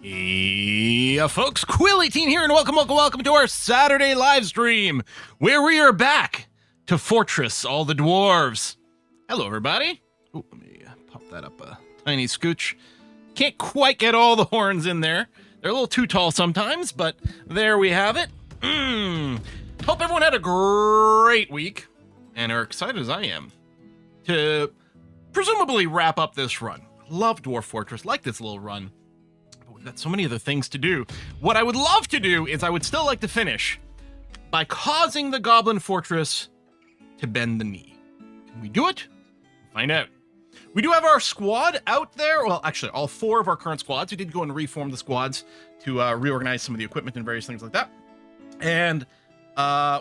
Hey, folks, Quill18 here, and welcome to our Saturday live stream, where we are back to Fortress all the dwarves. Hello, everybody. Ooh, let me pop that up a tiny scooch. Can't quite get all the horns in there. They're a little too tall sometimes, but there we have it. Hope everyone had a great week, and are excited as I am to presumably wrap up this run. Love Dwarf Fortress, like this little run. We've got so many other things to do. What I would love to do is I would still like to finish by causing the Goblin Fortress to bend the knee. Can we do it? Find out. We do have our squad out there. Well, actually, all 4 of our current squads. We did go and reform the squads to reorganize some of the equipment and various things like that. And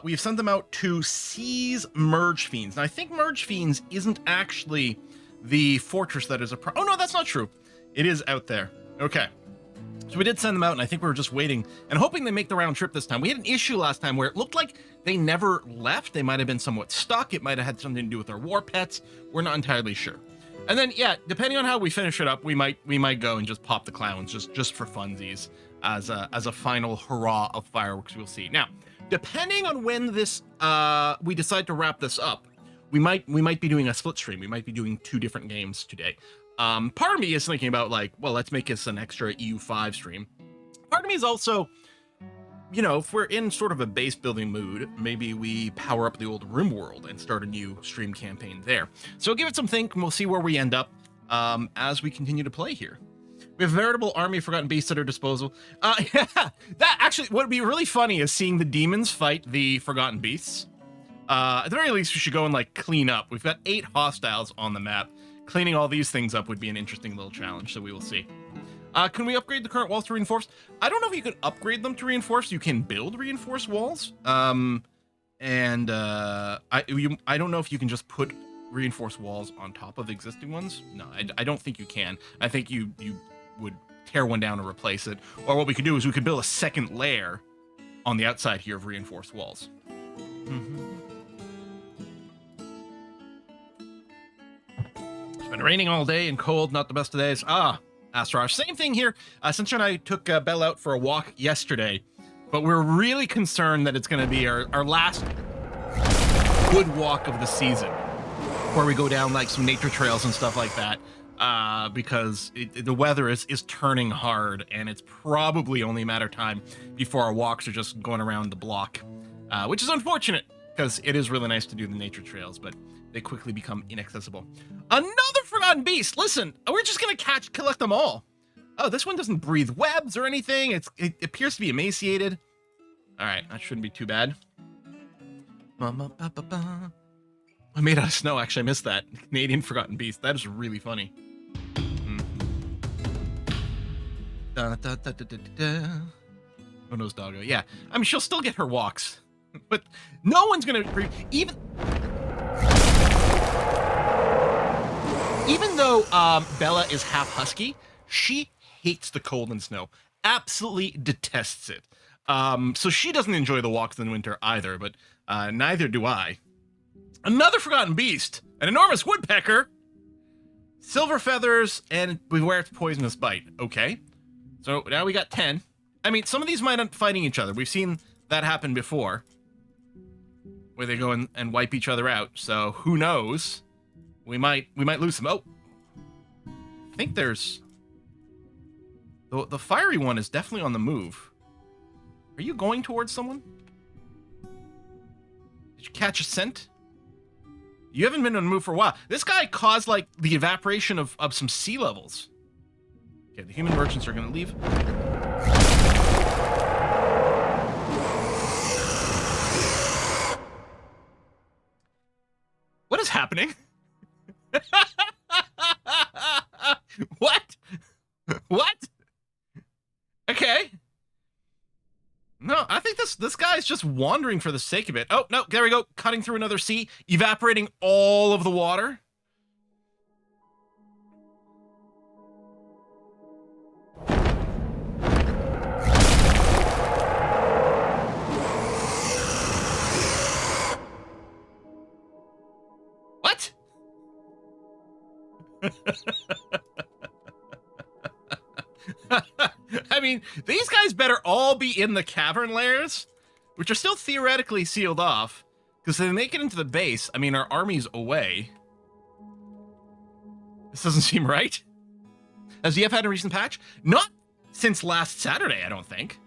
we've sent them out to seize Merge Fiends. Now, I think Merge Fiends isn't actually the fortress that is oh, no, that's not true. It is out there. Okay. So we did send them out, and I think we were just waiting and hoping they make the round trip this time. We had an issue last time where it looked like they never left. They might have been somewhat stuck. It might have had something to do with our war pets. We're not entirely sure. And then, yeah, depending on how we finish it up, we might go and just pop the clowns just for funsies as a final hurrah of fireworks. We'll see. Now, depending on when this we decide to wrap this up, we might be doing a split stream. We might be doing 2 different games today. Part of me is thinking about, like, well, let's make this an extra EU5 stream. Part of me is also, you know, if we're in sort of a base building mood, maybe we power up the old RimWorld and start a new stream campaign there. So give it some think, and we'll see where we end up as we continue to play here. We have a veritable army of forgotten beasts at our disposal. Yeah, that actually, what would be really funny is seeing the demons fight the forgotten beasts. At the very least, we should go and, like, clean up. We've got 8 hostiles on the map. Cleaning all these things up would be an interesting little challenge, so we will see. Can we upgrade the current walls to reinforced? I don't know if you can upgrade them to reinforced. You can build reinforced walls. I don't know if you can just put reinforced walls on top of existing ones. No, I don't think you can. I think you would tear one down and replace it. Or what we could do is we could build a second layer on the outside here of reinforced walls. It's been raining all day and cold, not the best of days. Astrage. Same thing here. Sunshine and I took Belle out for a walk yesterday, but we're really concerned that it's going to be our last good walk of the season, where we go down like some nature trails and stuff like that, because the weather is turning hard, and it's probably only a matter of time before our walks are just going around the block, which is unfortunate because it is really nice to do the nature trails, but they quickly become inaccessible. Another forgotten beast. Listen, we're just gonna collect them all. Oh, this one doesn't breathe webs or anything. It appears to be emaciated. All right, that shouldn't be too bad. I made out of snow. Actually, I missed that. Canadian forgotten beast. That is really funny. Oh, nose doggo. Yeah, I mean, she'll still get her walks, but no one's gonna Even though Bella is half husky, she hates the cold and snow. Absolutely detests it. So she doesn't enjoy the walks in the winter either, but neither do I. Another forgotten beast, an enormous woodpecker, silver feathers, and beware its poisonous bite. Okay, so now we got 10. I mean, some of these might end up fighting each other. We've seen that happen before, where they go and wipe each other out. So who knows? We might lose some. Oh, I think there's the fiery one is definitely on the move. Are you going towards someone? Did you catch a scent? You haven't been on the move for a while. This guy caused like the evaporation of some sea levels. Okay, the human merchants are gonna leave. What is happening? What? What? Okay. No, I think this guy's just wandering for the sake of it. Oh, no, there we go. Cutting through another sea, evaporating all of the water. What? I I mean, these guys better all be in the cavern layers, which are still theoretically sealed off, because then they get into the base. I mean, our army's away. This doesn't seem right. Has EF had a recent patch? Not since last Saturday, I don't think.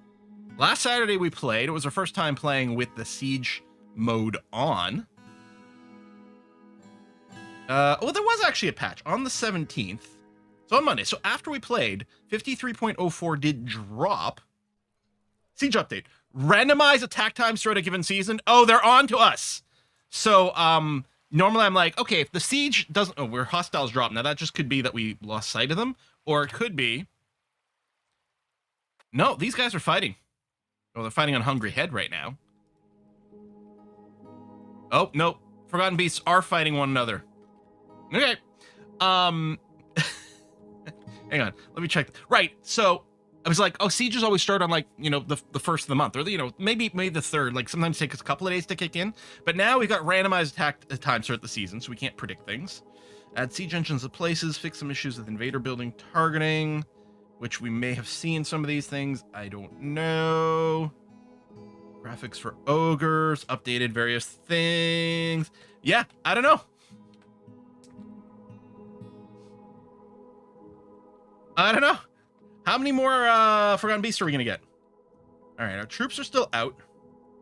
Last Saturday we played. It was our first time playing with the siege mode on. Well, there was actually a patch on the 17th. So on Monday. So after we played, 53.04 did drop. Siege update. Randomize attack times throughout a given season. Oh, they're on to us. So, normally I'm like, okay, if the siege doesn't... Oh, where hostiles drop. Now, that just could be that we lost sight of them. Or it could be... No, these guys are fighting. Oh, they're fighting on Hungry Head right now. Oh, no. Forgotten Beasts are fighting one another. Okay. Hang on. Let me check. Right, so... I was like, oh, sieges always start on, like, you know, the first of the month, or, you know, maybe the third. Like, sometimes it takes a couple of days to kick in. But now we've got randomized attack times throughout the season, so we can't predict things. Add siege engines to places, fix some issues with invader building targeting, which we may have seen some of these things. I don't know. Graphics for ogres, updated various things. Yeah, I don't know. I don't know. How many more Forgotten Beasts are we going to get? All right, our troops are still out.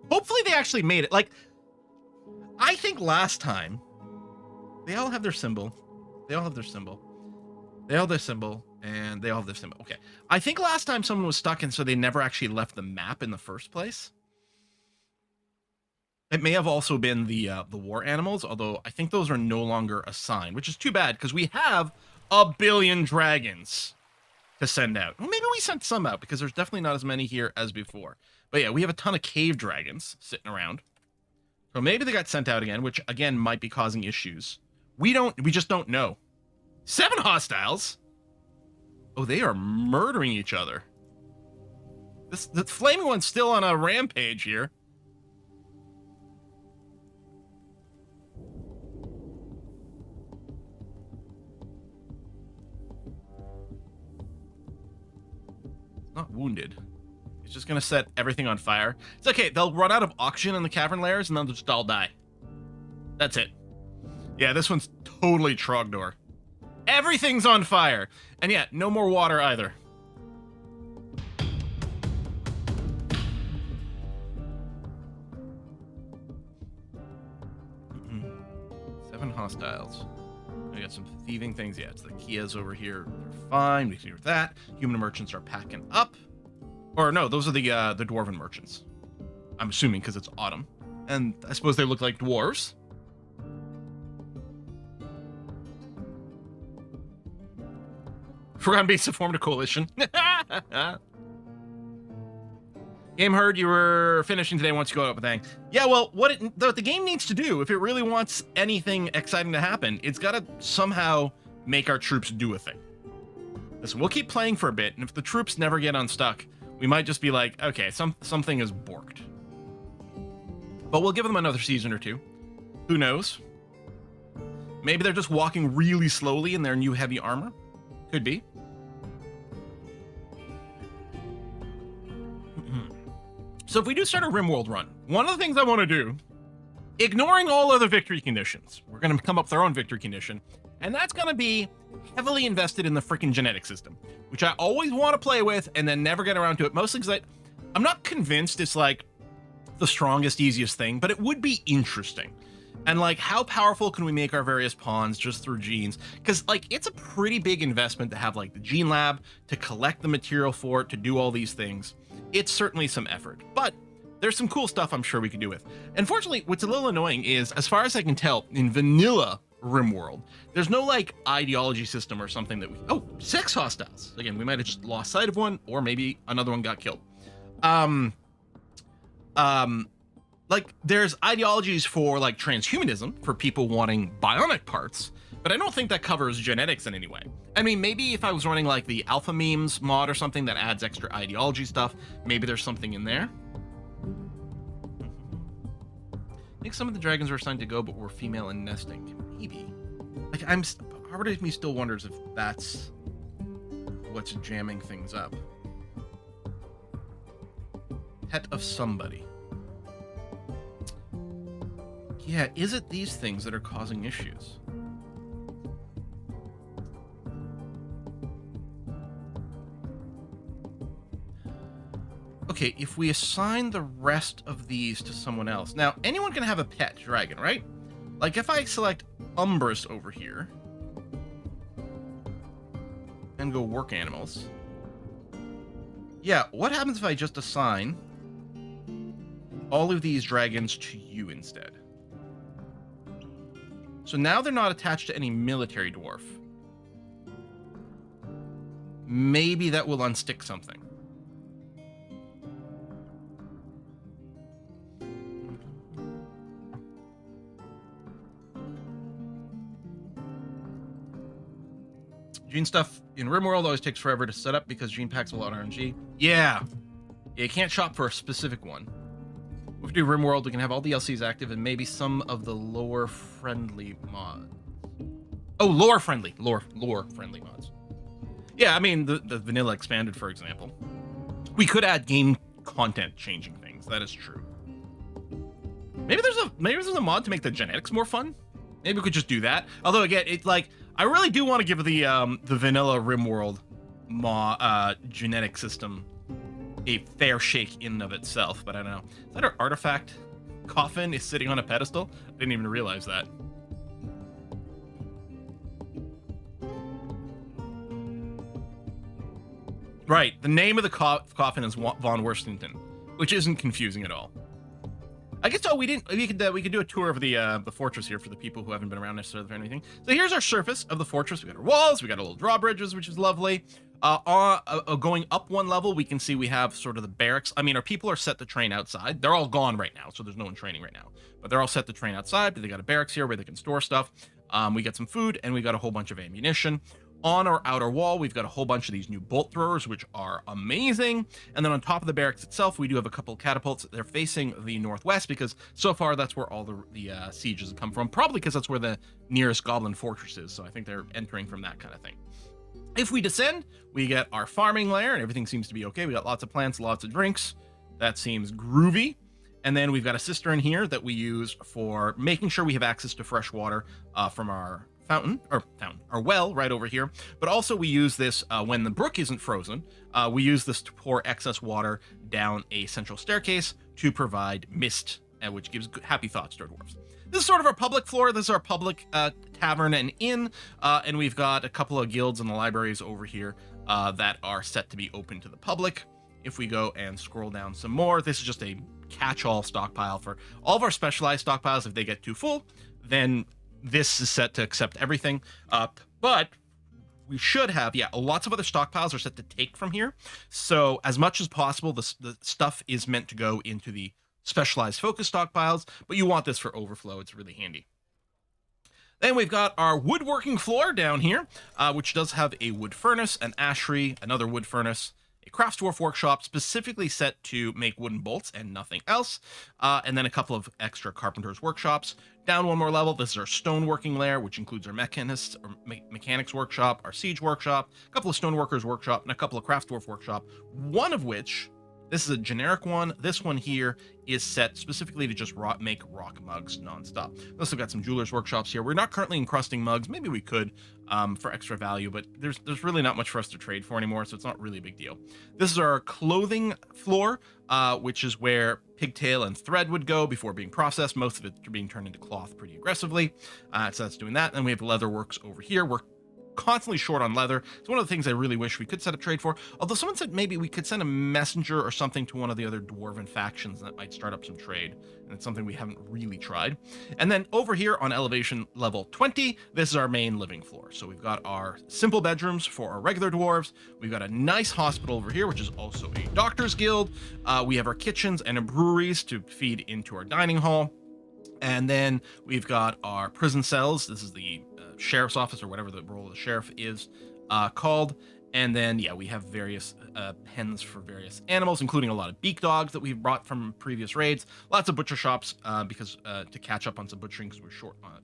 Hopefully they actually made it. Like, I think last time, they all have their symbol. They all have their symbol. They all have their symbol, and they all have their symbol. Okay. I think last time someone was stuck, and so they never actually left the map in the first place. It may have also been the war animals, although I think those are no longer assigned, which is too bad, because we have 1 billion dragons to send out. Well, maybe we sent some out because there's definitely not as many here as before. But yeah, we have a ton of cave dragons sitting around. So maybe they got sent out again, which again might be causing issues. We just don't know. 7 hostiles. Oh, they are murdering each other. The flaming one's still on a rampage here. Not wounded. It's just gonna set everything on fire. It's okay. They'll run out of oxygen in the cavern layers and they'll just all die. That's it. Yeah, this one's totally Trogdor. Everything's on fire. And yeah, no more water either. Seven hostiles. We got some thieving things. Yeah, it's the Kias over here. They're fine. We can do that. Human merchants are packing up. Or no, those are the dwarven merchants. I'm assuming because it's autumn. And I suppose they look like dwarves. Forgotten Beasts have formed a coalition. Game heard you were finishing today once you go up with Ang. Yeah, well, what the game needs to do, if it really wants anything exciting to happen, it's got to somehow make our troops do a thing. Listen, we'll keep playing for a bit, and if the troops never get unstuck, we might just be like, okay, something is borked. But we'll give them another season or two. Who knows? Maybe they're just walking really slowly in their new heavy armor. Could be. So if we do start a RimWorld run, one of the things I want to do, ignoring all other victory conditions, we're going to come up with our own victory condition, and that's going to be heavily invested in the freaking genetic system, which I always want to play with and then never get around to it, mostly because I'm not convinced it's like the strongest, easiest thing, but it would be interesting. And like, how powerful can we make our various pawns just through genes? Because like, it's a pretty big investment to have like the gene lab, to collect the material for it, to do all these things. It's certainly some effort, but there's some cool stuff I'm sure we can do with. Unfortunately, what's a little annoying is, as far as I can tell, in vanilla RimWorld, there's no like ideology system or something that we... Oh, 6 hostiles. Again, we might have just lost sight of one, or maybe another one got killed. Like, there's ideologies for like transhumanism, for people wanting bionic parts, but I don't think that covers genetics in any way. I mean, maybe if I was running like the alpha memes mod or something that adds extra ideology stuff, maybe there's something in there. I think some of the dragons were assigned to go, but were female and nesting. Maybe. Like, part of me still wonders if that's what's jamming things up. Pet of somebody. Yeah, is it these things that are causing issues? Okay, if we assign the rest of these to someone else. Now, anyone can have a pet dragon, right? Like, if I select Umbrus over here and go work animals. Yeah, what happens if I just assign all of these dragons to you instead? So now they're not attached to any military dwarf. Maybe that will unstick something. Gene stuff in RimWorld always takes forever to set up because Gene packs a lot of RNG. Yeah. You can't shop for a specific one. If we do RimWorld, we can have all DLCs active and maybe some of the lore-friendly mods. Oh, lore-friendly. Lore-friendly mods. Yeah, I mean, the vanilla expanded, for example. We could add game content changing things. That is true. Maybe there's a mod to make the genetics more fun. Maybe we could just do that. Although, again, it's like, I really do want to give the vanilla RimWorld genetic system a fair shake in and of itself, but I don't know. Is that our artifact coffin is sitting on a pedestal? I didn't even realize that. Right, the name of the coffin is Von Worthington, which isn't confusing at all. I guess we could do a tour of the fortress here for the people who haven't been around necessarily for anything. So here's our surface of the fortress. We got our walls, we got our little drawbridges, which is lovely. Going up one level, we can see we have sort of the barracks. I mean, our people are set to train outside. They're all gone right now, so there's no one training right now. But they're all set to train outside. But they got a barracks here where they can store stuff. We got some food, and we got a whole bunch of ammunition. On our outer wall, we've got a whole bunch of these new bolt throwers, which are amazing. And then on top of the barracks itself, we do have a couple of catapults. They're facing the northwest because so far that's where all the sieges have come from. Probably because that's where the nearest goblin fortress is. So I think they're entering from that kind of thing. If we descend, we get our farming lair, and everything seems to be okay. We got lots of plants, lots of drinks. That seems groovy. And then we've got a cistern here that we use for making sure we have access to fresh water from our our well right over here. But also we use this when the brook isn't frozen. We use this to pour excess water down a central staircase to provide mist, which gives happy thoughts to our dwarves. This is sort of our public floor. This is our public tavern and inn. And we've got a couple of guilds and the libraries over here that are set to be open to the public. If we go and scroll down some more, this is just a catch-all stockpile for all of our specialized stockpiles. If they get too full, then this is set to accept everything. But we should have, lots of other stockpiles are set to take from here. So as much as possible, the stuff is meant to go into the specialized focus stockpiles, but you want this for overflow. It's really handy. Then we've got our woodworking floor down here, which does have a wood furnace, an ashery, another wood furnace, a crafts dwarf workshop specifically set to make wooden bolts and nothing else, and then a couple of extra carpenter's workshops. Down one more level, this is our stoneworking lair, which includes our mechanics workshop, our siege workshop, a couple of stoneworkers workshop, and a couple of craft dwarf workshop, one of which, this is a generic one. This one here is set specifically to just make rock mugs nonstop. We also got some jewelers workshops here. We're not currently encrusting mugs. Maybe we could for extra value, but there's really not much for us to trade for anymore, so it's not really a big deal. This is our clothing floor, which is where pigtail and thread would go before being processed. Most of it being turned into cloth pretty aggressively. So that's doing that. And we have leather works over here. We're constantly short on leather. It's one of the things I really wish we could set up trade for. Although someone said maybe we could send a messenger or something to one of the other dwarven factions that might start up some trade. And it's something we haven't really tried. And then over here on elevation level 20, this is our main living floor. So we've got our simple bedrooms for our regular dwarves. We've got a nice hospital over here, which is also a doctor's guild. We have our kitchens and our breweries to feed into our dining hall. And then we've got our prison cells. This is the sheriff's office, or whatever the role of the sheriff is called. And then, we have various pens for various animals, including a lot of beak dogs that we've brought from previous raids. Lots of butcher shops because to catch up on some butchering because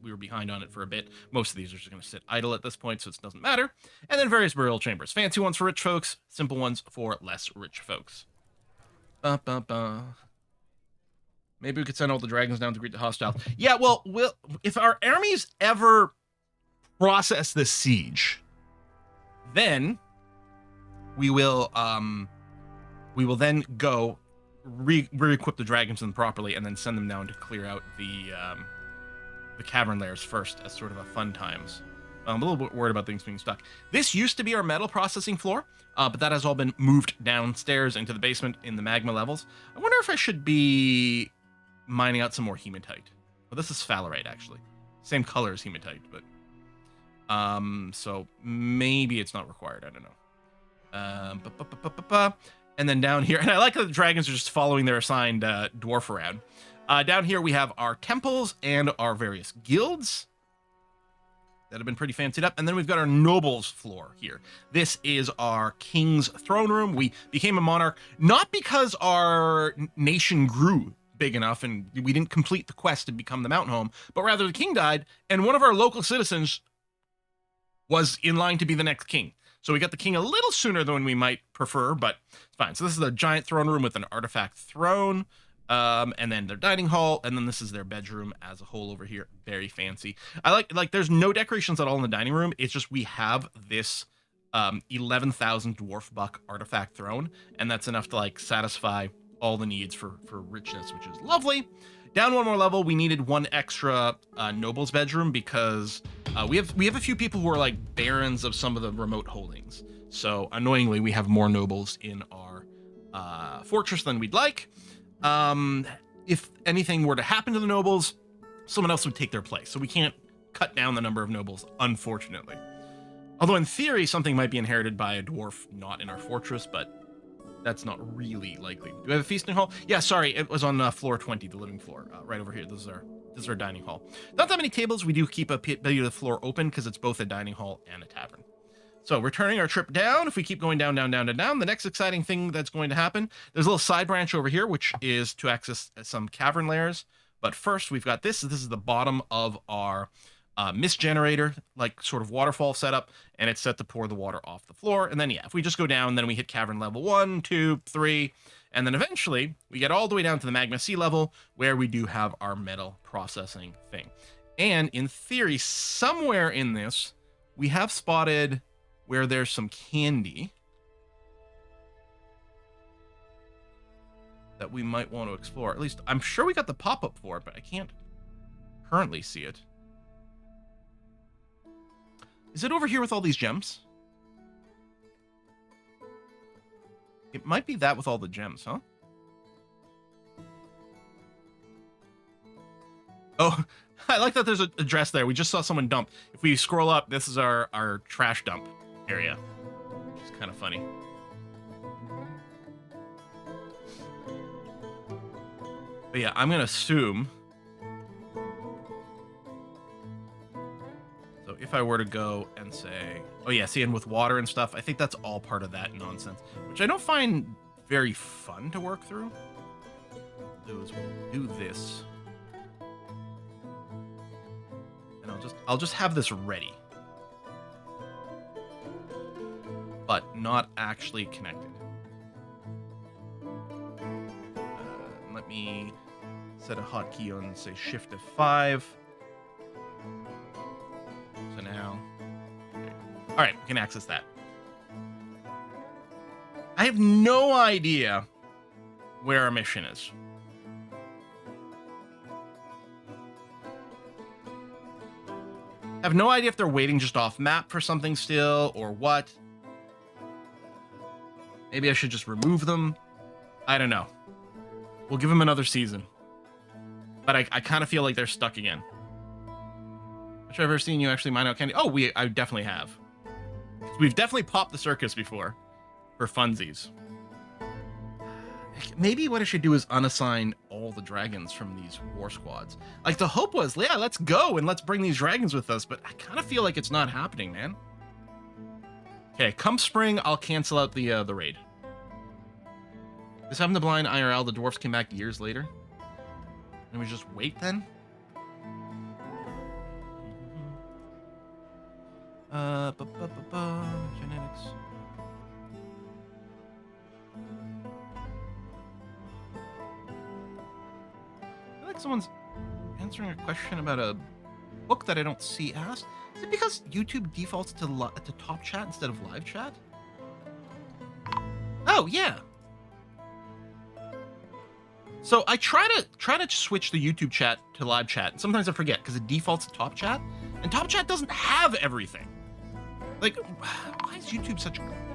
we were behind on it for a bit. Most of these are just going to sit idle at this point, so it doesn't matter. And then various burial chambers. Fancy ones for rich folks, simple ones for less rich folks. Ba, ba, ba. Maybe we could send all the dragons down to greet the hostiles. Yeah, well, if our armies ever process this siege, then we will then go re-equip the dragons in properly and then send them down to clear out the cavern layers first as sort of a fun times. I'm a little bit worried about things being stuck. This used to be our metal processing floor, but that has all been moved downstairs into the basement in the magma levels. I wonder if I should be mining out some more hematite. Well, this is sphalerite, actually. Same color as hematite, but... so maybe it's not required. I don't know. And then down here, and I like that the dragons are just following their assigned dwarf around. Down here we have our temples and our various guilds that have been pretty fancied up. And then we've got our nobles floor here. This is our king's throne room. We became a monarch, not because our nation grew big enough and we didn't complete the quest to become the mountain home, but rather the king died and one of our local citizens was in line to be the next king. So we got the king a little sooner than we might prefer, but it's fine. So this is a giant throne room with an artifact throne. And then their dining hall, and then this is their bedroom as a whole over here. Very fancy. I like there's no decorations at all in the dining room. It's just we have this 11,000 dwarf buck artifact throne, and that's enough to like satisfy all the needs for richness, which is lovely. Down one more level, we needed one extra noble's bedroom because we have a few people who are like barons of some of the remote holdings. So annoyingly, we have more nobles in our fortress than we'd like. If anything were to happen to the nobles, someone else would take their place. So we can't cut down the number of nobles, unfortunately. Although in theory, something might be inherited by a dwarf not in our fortress, but that's not really likely. Do we have a feasting hall? Yeah, sorry, it was on floor 20, the living floor, right over here. This is our dining hall. Not that many tables. We do keep a bit of the floor open because it's both a dining hall and a tavern. So returning our trip down, if we keep going down, down, down, and down, the next exciting thing that's going to happen, there's a little side branch over here, which is to access some cavern layers. But first, we've got this. This is the bottom of our mist generator, like sort of waterfall setup, and it's set to pour the water off the floor. And then, yeah, if we just go down, then we hit cavern level 1, 2, 3, and then eventually we get all the way down to the magma sea level, where we do have our metal processing thing. And in theory, somewhere in this, we have spotted where there's some candy that we might want to explore. At least I'm sure we got the pop-up for it, but I can't currently see it. Is it over here with all these gems? It might be that with all the gems, huh? Oh, I like that there's a address there. We just saw someone dump. If we scroll up, this is our trash dump area. It's kind of funny. But yeah, I'm gonna assume. So if I were to go and say, oh yeah, see, and with water and stuff, I think that's all part of that nonsense, which I don't find very fun to work through. Do is we'll do this, and I'll just have this ready, but not actually connected. Let me set a hotkey on, say, Shift F5. So now, okay. All right, we can access that. I have no idea where our mission is. I have no idea if they're waiting just off map for something still or what. Maybe I should just remove them. I don't know. We'll give them another season. But I kind of feel like they're stuck again. Have I ever seen you actually mine out candy? Oh, I definitely have. We've definitely popped the circus before. For funsies. Maybe what I should do is unassign all the dragons from these war squads. Like, the hope was, yeah, let's go and let's bring these dragons with us. But I kind of feel like it's not happening, man. Okay, come spring, I'll cancel out the raid. This happened to blind IRL. The dwarfs came back years later. And we just wait then? Genetics. like someone's answering a question about a book that I don't see asked. Is it because YouTube defaults to top chat instead of live chat? Oh, yeah. So I try to switch the YouTube chat to live chat, and sometimes I forget because it defaults to top chat, and top chat doesn't have everything. Like, why is YouTube such a...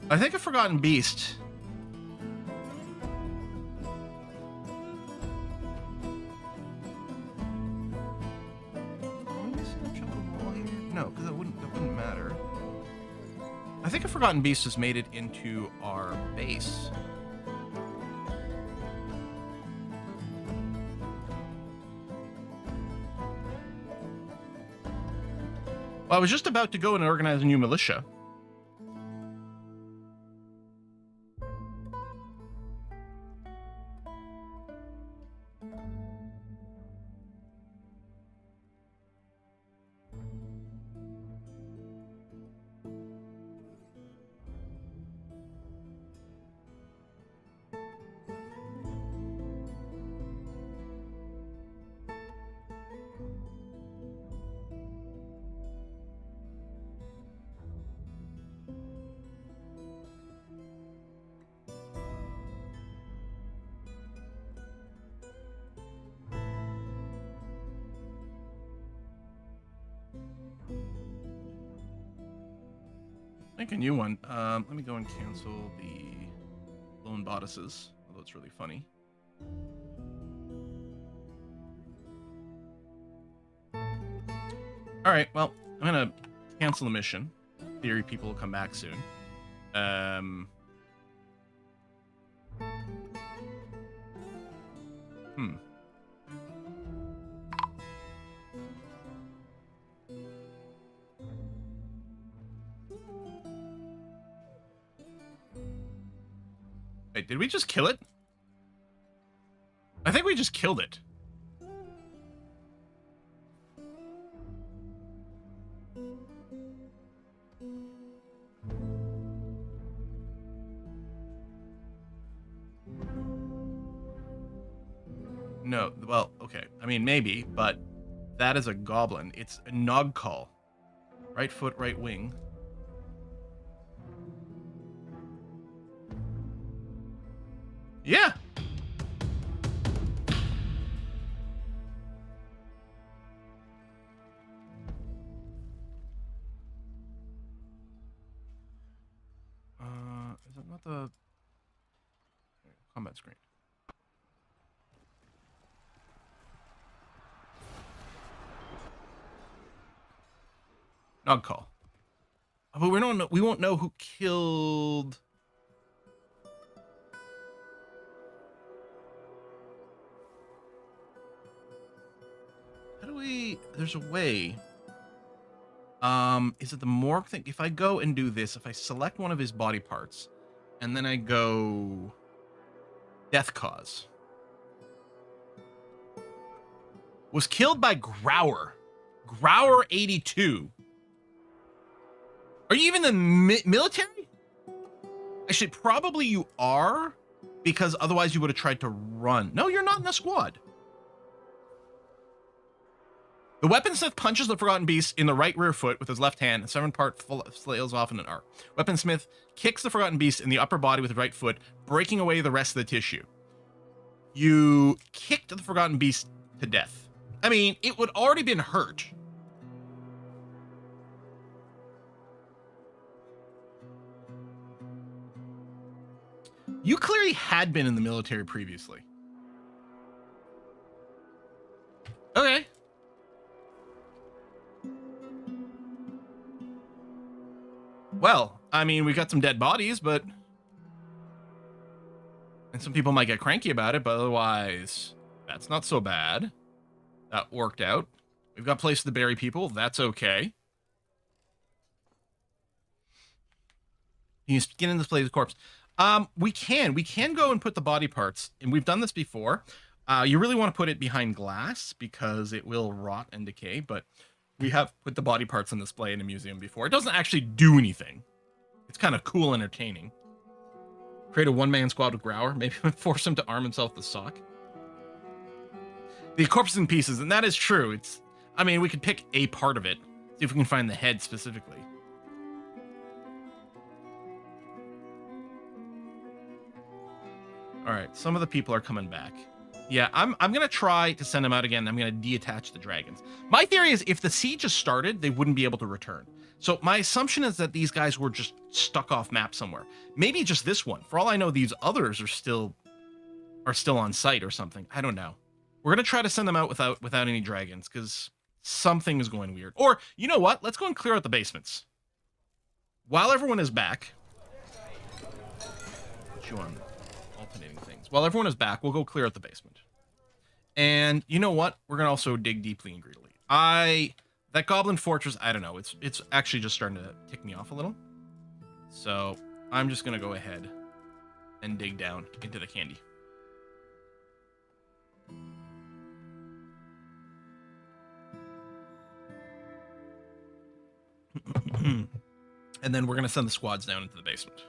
I think a Forgotten Beast. No, because that wouldn't matter. I think a Forgotten Beast has made it into our base. Well, I was just about to go and organize a new militia. Make a new one. Let me go and cancel the lone bodices, although it's really funny. All right, well, I'm gonna cancel the mission. In theory, people will come back soon. Wait, did we just kill it? I think we just killed it. No, well, okay. I mean, maybe, but that is a goblin. It's a nog call. Right foot, right wing. Yeah. Is that not the combat screen? Nog call. But we won't know who killed. How do we... There's a way. Is it the morgue thing? If I go and do this, if I select one of his body parts, and then I go... Death cause. Was killed by Grower. Grower 82. Are you even the military? Actually, probably you are, because otherwise you would have tried to run. No, you're not in the squad. The weaponsmith punches the Forgotten Beast in the right rear foot with his left hand, and severed part flails off in an arc. Weaponsmith kicks the Forgotten Beast in the upper body with his right foot, breaking away the rest of the tissue. You kicked the Forgotten Beast to death. I mean, it would already been hurt. You clearly had been in the military previously. Okay. Well, I mean, we got some dead bodies, but... And some people might get cranky about it, but otherwise, that's not so bad. That worked out. We've got places to bury people. That's okay. You can get into this place with corpse. We can go and put the body parts, and we've done this before. You really want to put it behind glass because it will rot and decay, but we have put the body parts on display in a museum before. It doesn't actually do anything. It's kind of cool, entertaining. Create a one-man squad with Grower. Maybe force him to arm himself with sock. The corpse in pieces, and that is true. I mean, we could pick a part of it. See if we can find the head specifically. All right, some of the people are coming back. Yeah, I'm gonna try to send them out again. I'm gonna deattach the dragons. My theory is if the siege just started, they wouldn't be able to return. So my assumption is that these guys were just stuck off map somewhere. Maybe just this one. For all I know, these others are still on site or something. I don't know. We're gonna try to send them out without any dragons because something is going weird. Or you know what? Let's go and clear out the basements while everyone is back. Put you on alternating things. While everyone is back, we'll go clear out the basement. And you know what? We're gonna also dig deeply and greedily. That Goblin Fortress, I don't know. It's actually just starting to tick me off a little. So I'm just gonna go ahead and dig down into the candy. And then we're gonna send the squads down into the basement.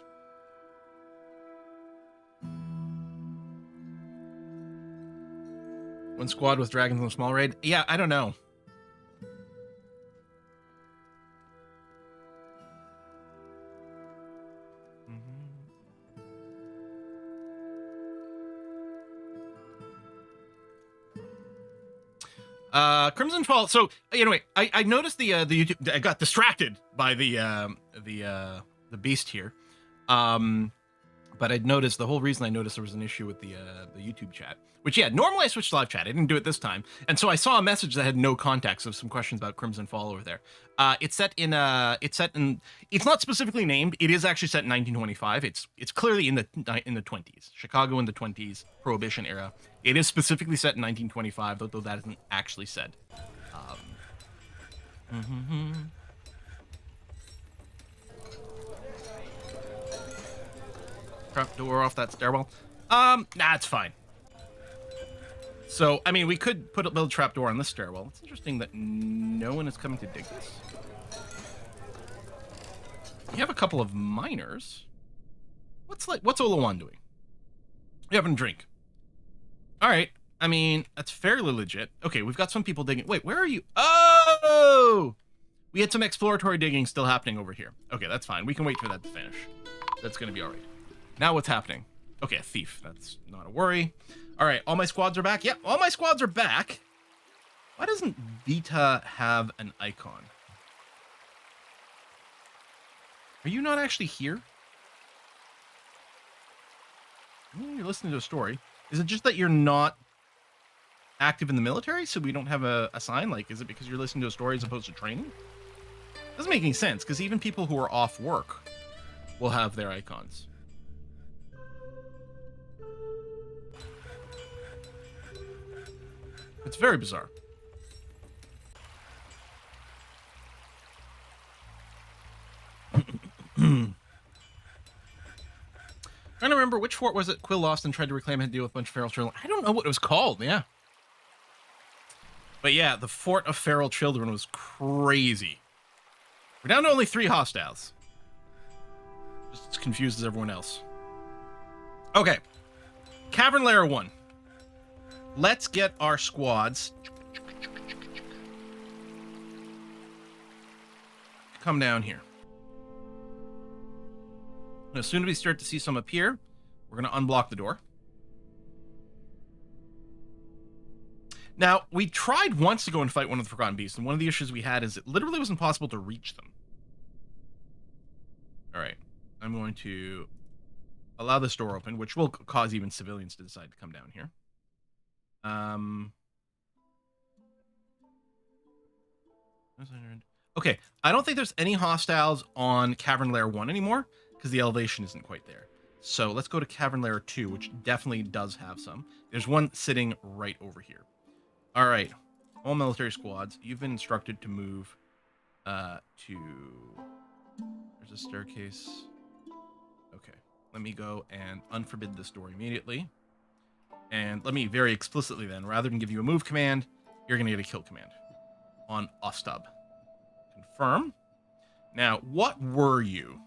One squad with dragons in a small raid? Yeah, I don't know. Crimson Fall. So anyway, I noticed the YouTube. I got distracted by the beast here. But I'd noticed the whole reason I noticed there was an issue with the YouTube chat, which normally I switch to live chat. I didn't do it this time, and so I saw a message that had no context of some questions about Crimson Fall over there. It's set in. It's not specifically named. It is actually set in 1925. It's clearly in the 20s, Chicago in the 20s, Prohibition era. It is specifically set in 1925, though that isn't actually said. Trap door off that stairwell. Nah, it's fine. So, I mean, we could build a trap door on this stairwell. It's interesting that no one is coming to dig this. You have a couple of miners. What's Olawan doing? You having a drink. All right. I mean, that's fairly legit. Okay, we've got some people digging. Wait, where are you? Oh! We had some exploratory digging still happening over here. Okay, that's fine. We can wait for that to finish. That's going to be all right. Now what's happening? Okay, a thief. That's not a worry. All right, all my squads are back. Yep, all my squads are back. Why doesn't Vita have an icon? Are you not actually here? You're listening to a story. Is it just that you're not active in the military, so we don't have a sign? Like, is it because you're listening to a story as opposed to training? Doesn't make any sense, because even people who are off work will have their icons. It's very bizarre. Trying to remember which fort was it Quill lost and tried to reclaim and deal with a bunch of feral children. I don't know what it was called, yeah. But yeah, the Fort of Feral Children was crazy. We're down to only 3 hostiles. Just as confused as everyone else. Okay. Cavern Layer 1. Let's get our squads. Come down here. As soon as we start to see some appear, we're going to unblock the door. Now, we tried once to go and fight one of the Forgotten Beasts, and one of the issues we had is it literally was impossible to reach them. All right. I'm going to allow this door open, which will cause even civilians to decide to come down here. Okay, I don't think there's any hostiles on Cavern Layer 1 anymore, because the elevation isn't quite there. So let's go to Cavern Layer 2, which definitely does have some. There's one sitting right over here. All right, all military squads, you've been instructed to move to... There's a staircase. Okay. let me go and unforbid this door immediately. And let me very explicitly then, rather than give you a move command, you're going to get a kill command on Ostub. Confirm. Now, what were you?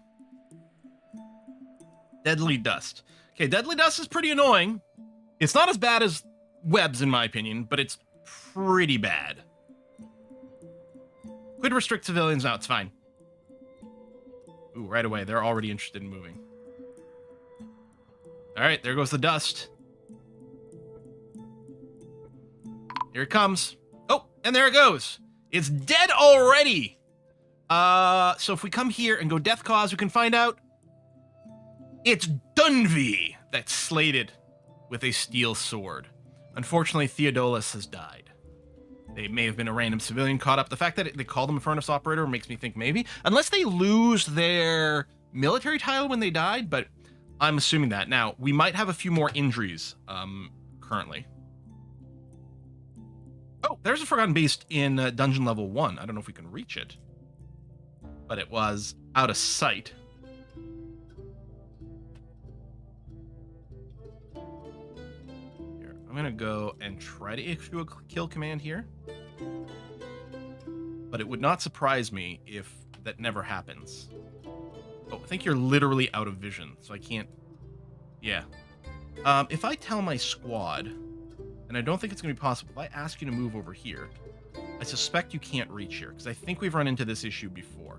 Deadly Dust. Okay, Deadly Dust is pretty annoying. It's not as bad as webs, in my opinion, but it's pretty bad. Could restrict civilians. No, it's fine. Ooh, right away. They're already interested in moving. All right, there goes the dust. Here it comes. Oh, and there it goes. It's dead already. So if we come here and go death cause, we can find out it's Dunvi that's slated with a steel sword. Unfortunately, Theodolus has died. They may have been a random civilian caught up. The fact that they call them a furnace operator makes me think maybe. Unless they lose their military title when they died, but I'm assuming that. Now, we might have a few more injuries currently. Oh, there's a Forgotten Beast in dungeon level 1. I don't know if we can reach it, but it was out of sight. Here, I'm going to go and try to issue a kill command here. But it would not surprise me if that never happens. Oh, I think you're literally out of vision, so I can't... Yeah. If I tell my squad... And I don't think it's going to be possible. If I ask you to move over here, I suspect you can't reach here, because I think we've run into this issue before.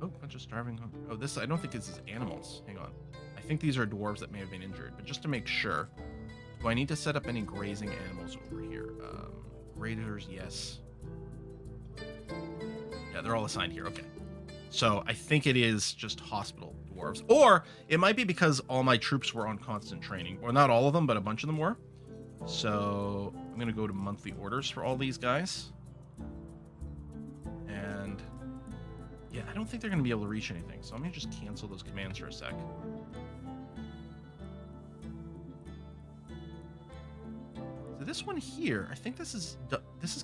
Oh, bunch of starving... Oh, this... I don't think this is animals. Hang on. I think these are dwarves that may have been injured, but just to make sure, do I need to set up any grazing animals over here? Raiders, yes. Yeah, they're all assigned here. Okay. So I think it is just hospital dwarves. Or it might be because all my troops were on constant training. Or not all of them, but a bunch of them were. So I'm going to go to monthly orders for all these guys. And yeah, I don't think they're going to be able to reach anything. So I'm going to just cancel those commands for a sec. So this one here, I think this is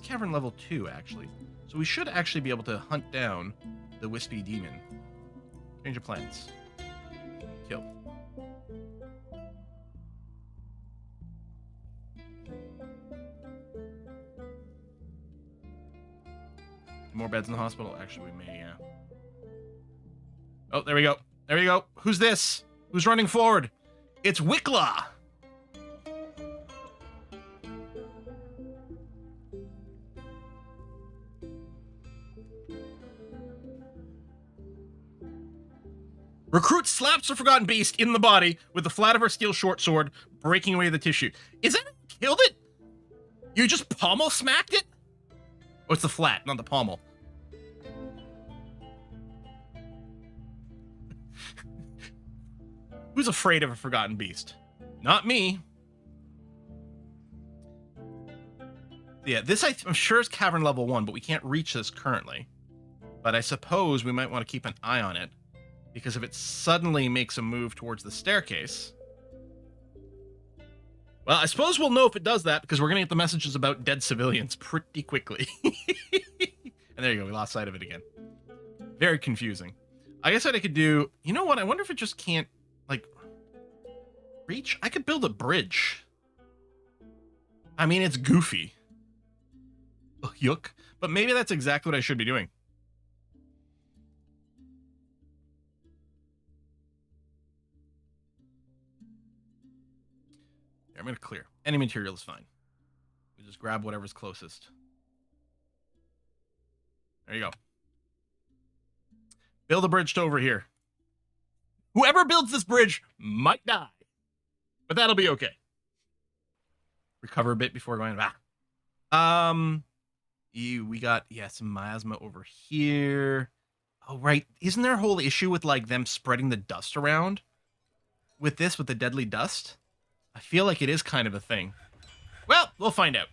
Cavern level 2, actually. So we should actually be able to hunt down the Wispy Demon. Change of plans. Kill. More beds in the hospital? Actually, we may, yeah. Oh, there we go. There we go. Who's this? Who's running forward? It's Wickla! Recruit slaps the Forgotten Beast in the body with the flat of her steel short sword, breaking away the tissue. Is that who killed it? You just pommel smacked it? Oh, it's the flat, not the pommel. Who's afraid of a Forgotten Beast? Not me. Yeah, this I'm sure is Cavern level 1, but we can't reach this currently. But I suppose we might want to keep an eye on it. Because if it suddenly makes a move towards the staircase... Well, I suppose we'll know if it does that, because we're going to get the messages about dead civilians pretty quickly. And there you go, we lost sight of it again. Very confusing. I guess what I could do... You know what, I wonder if it just can't, like... reach? I could build a bridge. I mean, it's goofy. Oh, yuck. But maybe that's exactly what I should be doing. I'm going to clear. Any material is fine. We just grab whatever's closest. There you go. Build a bridge to over here. Whoever builds this bridge might die. But that'll be okay. Recover a bit before going back. We got, yeah, some miasma over here. Oh, right. Isn't there a whole issue with, like, them spreading the dust around? With this, with the deadly dust? I feel like it is kind of a thing. Well, we'll find out.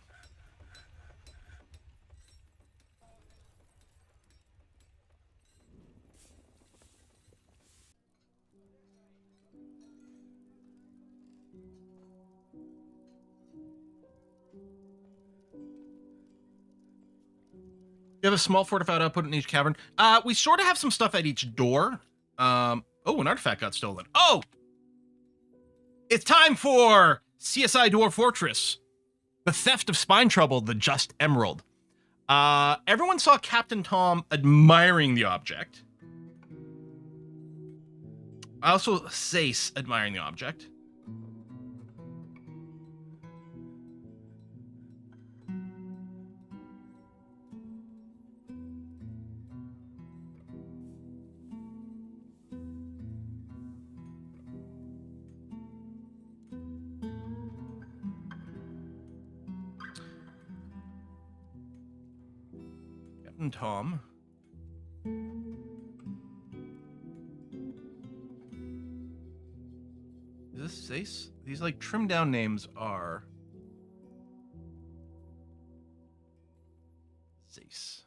You have a small fortified output in each cavern. We sort of have some stuff at each door. Oh, an artifact got stolen. Oh! It's time for CSI Dwarf Fortress. The theft of spine trouble, the just emerald. Everyone saw Captain Tom admiring the object. I also Sace admiring the object. Captain Tom. Is this Sace? These like trimmed down names are Sace.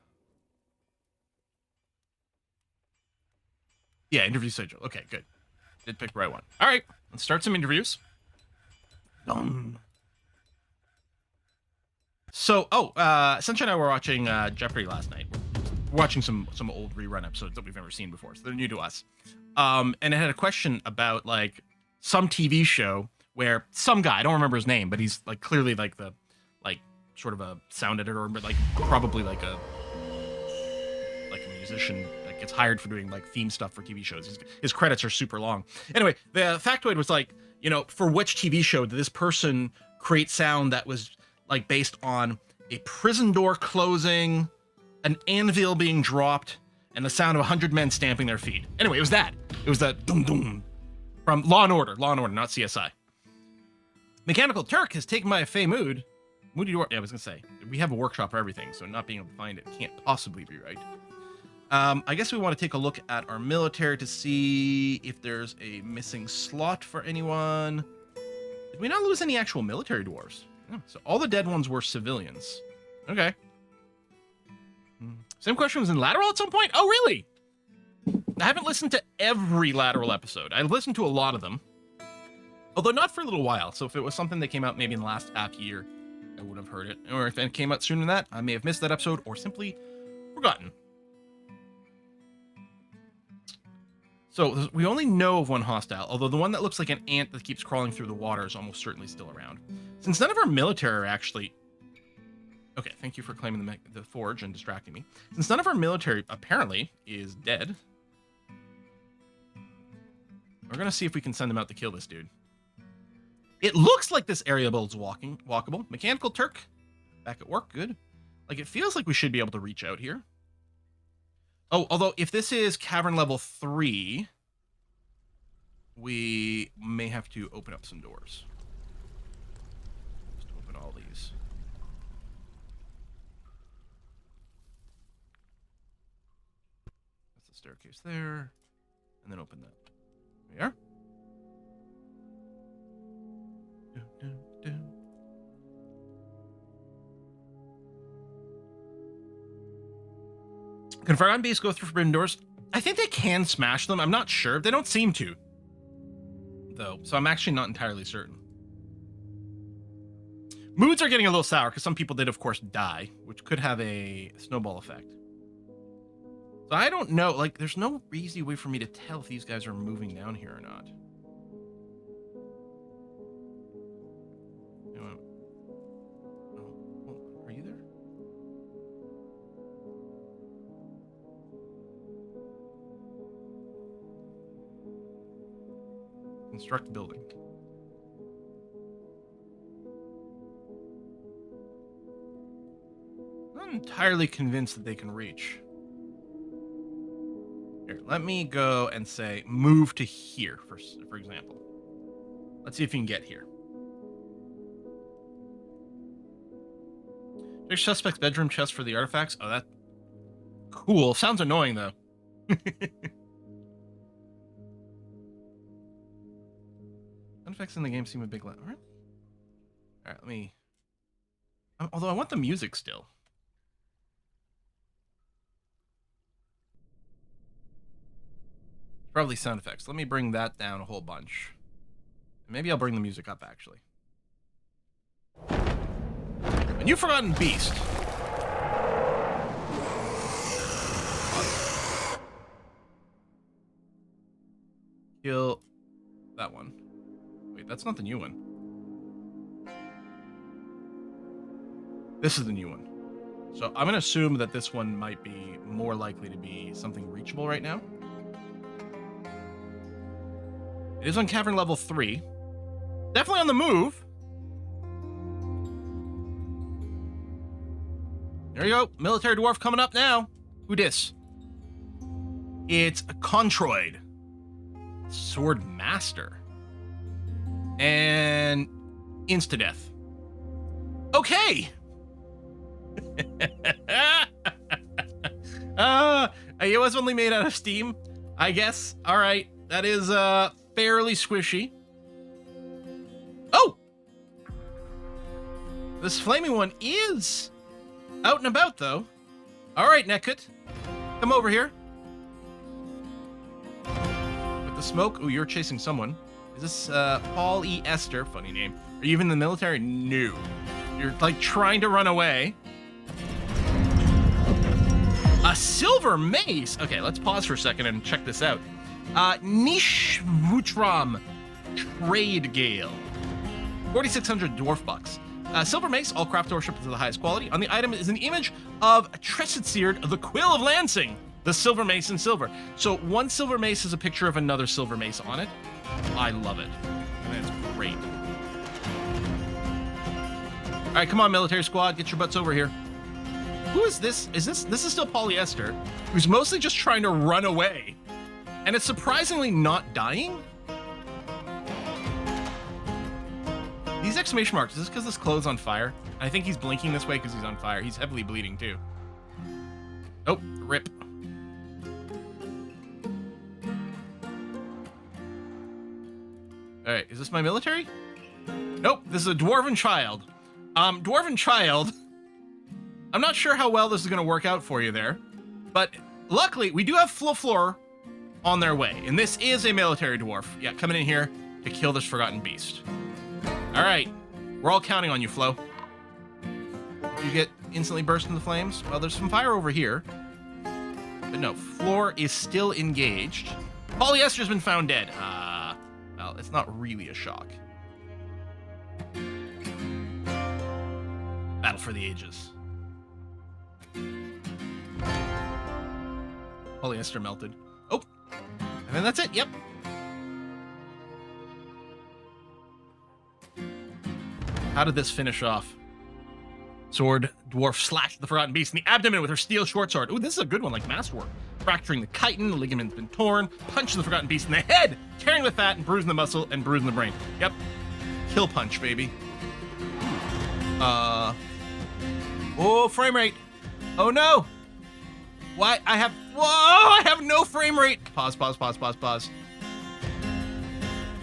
Yeah, interview schedule. Okay, good. Did pick the right one. All right, let's start some interviews. So, Sunshine and I were watching Jeopardy last night. We're watching some old rerun episodes that we've never seen before, so they're new to us. And it had a question about like some TV show where some guy, I don't remember his name, but he's like clearly like the like sort of a sound editor, but like probably like a musician that gets hired for doing like theme stuff for TV shows. His credits are super long. Anyway, the factoid was like, you know, for which TV show did this person create sound that was like based on a prison door closing, an anvil being dropped, and the sound of 100 men stamping their feet. Anyway, it was that. It was that dum dum from Law and Order, not CSI. Mechanical Turk has taken my Fey Mood. Moody Dwarf. Yeah, I was gonna say we have a workshop for everything, so not being able to find it can't possibly be right. I guess we want to take a look at our military to see if there's a missing slot for anyone. Did we not lose any actual military dwarves? Oh, so all the dead ones were civilians. Okay. Same question was in Lateral at some point? Oh, really? I haven't listened to every Lateral episode. I listened to a lot of them. Although not for a little while. So if it was something that came out maybe in the last half year, I would have heard it. Or if it came out sooner than that, I may have missed that episode or simply forgotten. So we only know of one hostile, although the one that looks like an ant that keeps crawling through the water is almost certainly still around. Since none of our military are actually... Okay, thank you for claiming the forge and distracting me. Since none of our military apparently is dead, we're going to see if we can send them out to kill this dude. It looks like this area build's walkable. Mechanical Turk, back at work, good. Like, it feels like we should be able to reach out here. Oh, although if this is Cavern level 3, we may have to open up some doors. Just open all these. That's the staircase there. And then open that. There we are. Can Fire Beasts go through forbidden doors? I think they can smash them. I'm not sure. They don't seem to, though. So I'm actually not entirely certain. Moods are getting a little sour because some people did, of course, die, which could have a snowball effect. So I don't know. Like, there's no easy way for me to tell if these guys are moving down here or not. Are you there? Construct building. I'm not entirely convinced that they can reach. Here, let me go and say move to here, for example. Let's see if you can get here. There's suspect's bedroom chest for the artifacts. Oh, that cool. Sounds annoying though. Artifacts in the game seem a big lot. All right, let me. Although I want the music still. Probably sound effects. Let me bring that down a whole bunch. Maybe I'll bring the music up actually. A new forgotten beast. Wait, that's not the new one. This is the new one. So I'm going to assume that this one might be more likely to be something reachable right now. It is on Cavern level 3. Definitely on the move. There you go. Military dwarf coming up now. Who dis? It's a Controid. Sword Master. And insta-death. Okay. It was only made out of steam, I guess. All right. That is fairly squishy. Oh! This flaming one is out and about, though. All right, Nekut. Come over here. With the smoke. Ooh, you're chasing someone. Is this Paul E. Esther? Funny name. Are you even in the military? No. You're, like, trying to run away. A silver mace. Okay, let's pause for a second and check this out. Niche Vutram Trade Gale. 4,600 dwarf bucks. Silver mace, all craft worship to the highest quality. On the item is an image of Tresitseared, the Quill of Lancing. The silver mace in silver. So one silver mace is a picture of another silver mace on it. I love it. And it's great. All right, come on, military squad. Get your butts over here. Who is this? This is still Polyester, who's mostly just trying to run away. And it's surprisingly not dying. These exclamation marks, is this because this clothes on fire? I think he's blinking this way because he's on fire. He's heavily bleeding too. Oh, rip. All right, is this my military? Nope, this is a Dwarven Child. Dwarven Child, I'm not sure how well this is going to work out for you there, but luckily we do have Floflor on their way, and this is a military dwarf. Yeah, coming in here to kill this forgotten beast. All right, we're all counting on you, Flo. Did you get instantly burst into flames? Well, there's some fire over here, but no, Floor is still engaged. Polyester's been found dead. Well, it's not really a shock. Battle for the ages. Polyester melted. Oh, and then that's it. Yep. How did this finish off? Sword, dwarf slashed the forgotten beast in the abdomen with her steel short sword. Ooh, this is a good one, like masterwork. Fracturing the chitin, the ligament's been torn, punching the forgotten beast in the head, tearing the fat and bruising the muscle and bruising the brain. Yep. Kill punch, baby. Oh, frame rate. Oh no. Why? I have no frame rate. Pause. Are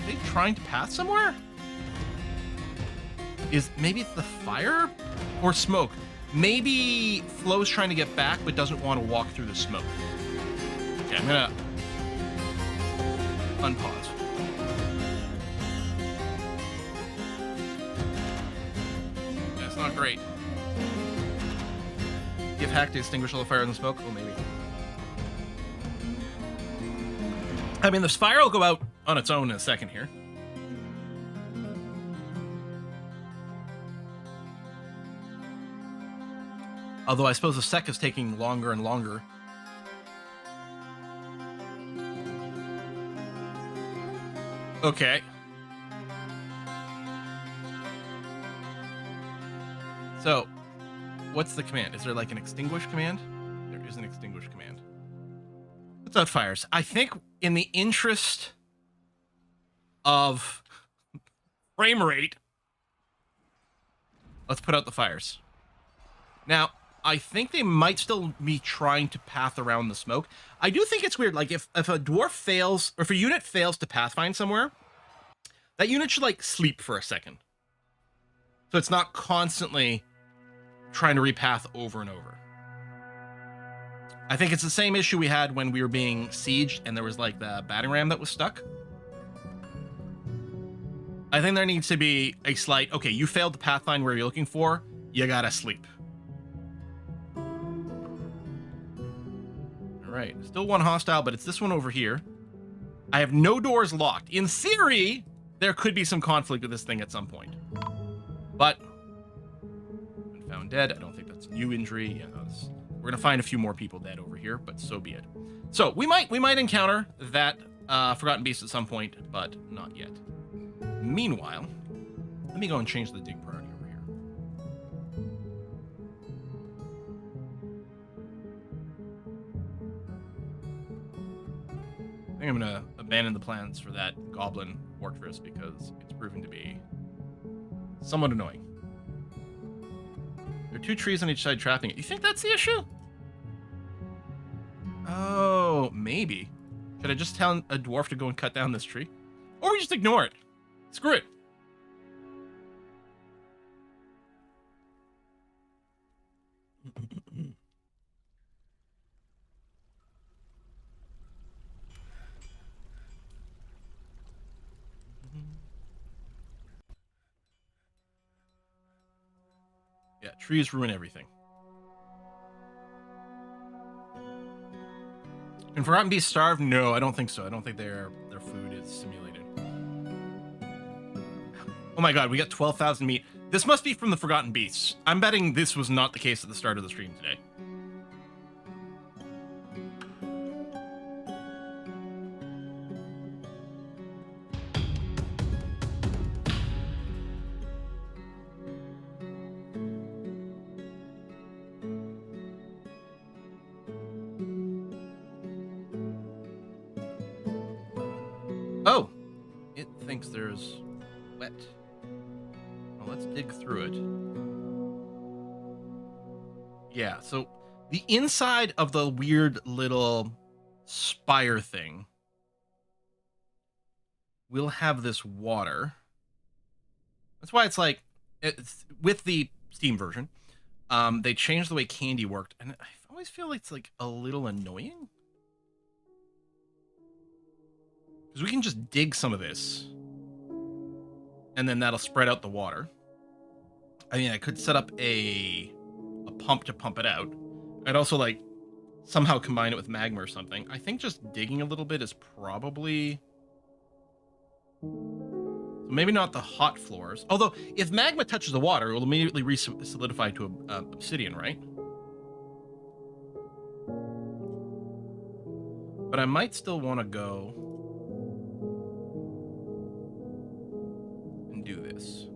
they trying to pass somewhere? Maybe it's the fire or smoke? Maybe Flo's trying to get back but doesn't want to walk through the smoke. Okay, I'm gonna unpause. That's not great. Give hack to extinguish all the fire in the smoke? Oh, maybe. I mean, the fire will go out on its own in a second here. Although I suppose the sec is taking longer and longer. Okay. So, what's the command? Is there like an extinguish command? There is an extinguish command. Puts out fires. I think in the interest of frame rate, let's put out the fires. Now, I think they might still be trying to path around the smoke. I do think it's weird. Like, if a dwarf fails, or if a unit fails to pathfind somewhere, that unit should, like, sleep for a second. So it's not constantly trying to repath over and over. I think it's the same issue we had when we were being sieged and there was, like, the battering ram that was stuck. I think there needs to be a slight, okay, you failed to pathfind where you're looking for, you gotta sleep. Right, still one hostile, but it's this one over here. I have no doors locked. In theory, there could be some conflict with this thing at some point. But been found dead. I don't think that's a new injury. Yeah, we're gonna find a few more people dead over here, but so be it. So we might encounter that forgotten beast at some point, but not yet. Meanwhile, let me go and change the dig priority over here. I think I'm gonna abandon the plans for that goblin fortress because it's proven to be somewhat annoying. There are 2 trees on each side trapping it. You think that's the issue? Oh, maybe. Should I just tell a dwarf to go and cut down this tree? Or we just ignore it? Screw it. Yeah, trees ruin everything. Can forgotten beasts starve? No, I don't think so. I don't think their food is simulated. Oh my god, we got 12,000 meat. This must be from the forgotten beasts. I'm betting this was not the case at the start of the stream today. Oh, it thinks there's wet. Well, let's dig through it. Yeah, so the inside of the weird little spire thing will have this water. That's why it's like, with the Steam version, they changed the way candy worked, and I always feel like it's like a little annoying. Because we can just dig some of this, and then that'll spread out the water. I mean, I could set up a pump to pump it out. I'd also, like, somehow combine it with magma or something. I think just digging a little bit is probably... So maybe not the hot floors. Although, if magma touches the water, it will immediately re-solidify to obsidian, right? But I might still want to go... do this.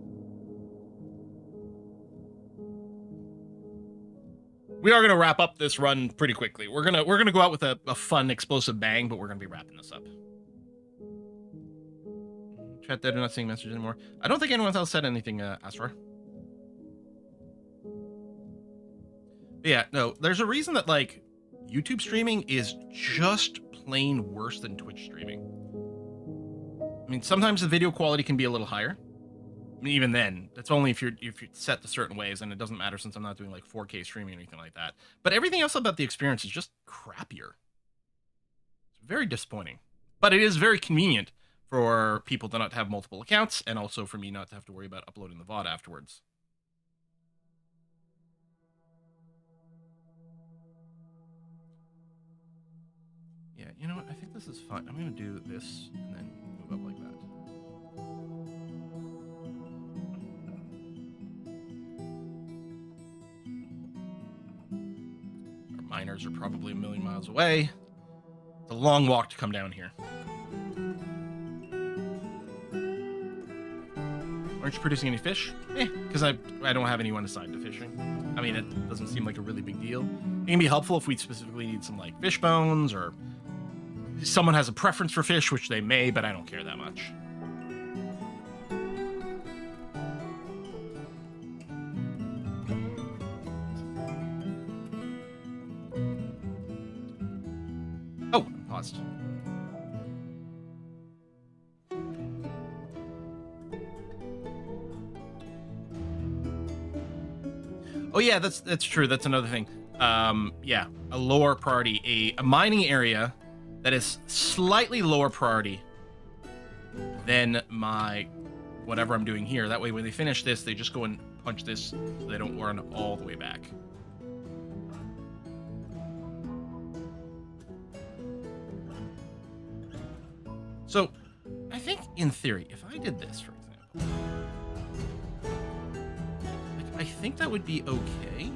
We are going to wrap up this run pretty quickly. We're gonna go out with a fun explosive bang, but we're gonna be wrapping this up. Chat dead, I'm not seeing messages anymore. I don't think anyone else said anything, Astra. But yeah, no, there's a reason that, like, YouTube streaming is just plain worse than Twitch streaming. I mean, sometimes the video quality can be a little higher. I mean, even then, that's only if you're set to certain ways, and it doesn't matter since I'm not doing like 4K streaming or anything like that. But everything else about the experience is just crappier. It's very disappointing. But it is very convenient for people to not have multiple accounts, and also for me not to have to worry about uploading the VOD afterwards. Yeah, you know what? I think this is fine. I'm going to do this and then move up like that. Miners are probably a million miles away. It's a long walk to come down here. Aren't you producing any fish? Because I don't have anyone assigned to fishing. I mean, it doesn't seem like a really big deal. It can be helpful if we specifically need some, like, fish bones, or someone has a preference for fish, which they may, but I don't care that much. Oh, paused. Oh yeah, that's true. That's another thing. Yeah, a lower priority, a mining area that is slightly lower priority than my whatever I'm doing here. That way, when they finish this, they just go and punch this, so they don't run all the way back. So, I think, in theory, if I did this, for example, I think that would be okay.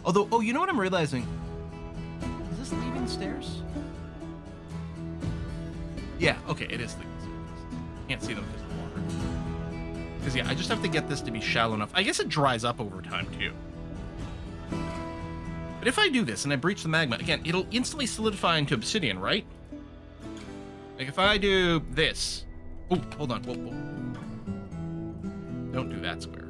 Although, oh, you know what I'm realizing? Is this leaving stairs? Yeah, okay, it is leaving stairs. Can't see them because of the water. Because, yeah, I just have to get this to be shallow enough. I guess it dries up over time, too. But if I do this and I breach the magma, again, it'll instantly solidify into obsidian, right? Like, if I do this... Oh, hold on. Whoa, whoa. Don't do that square.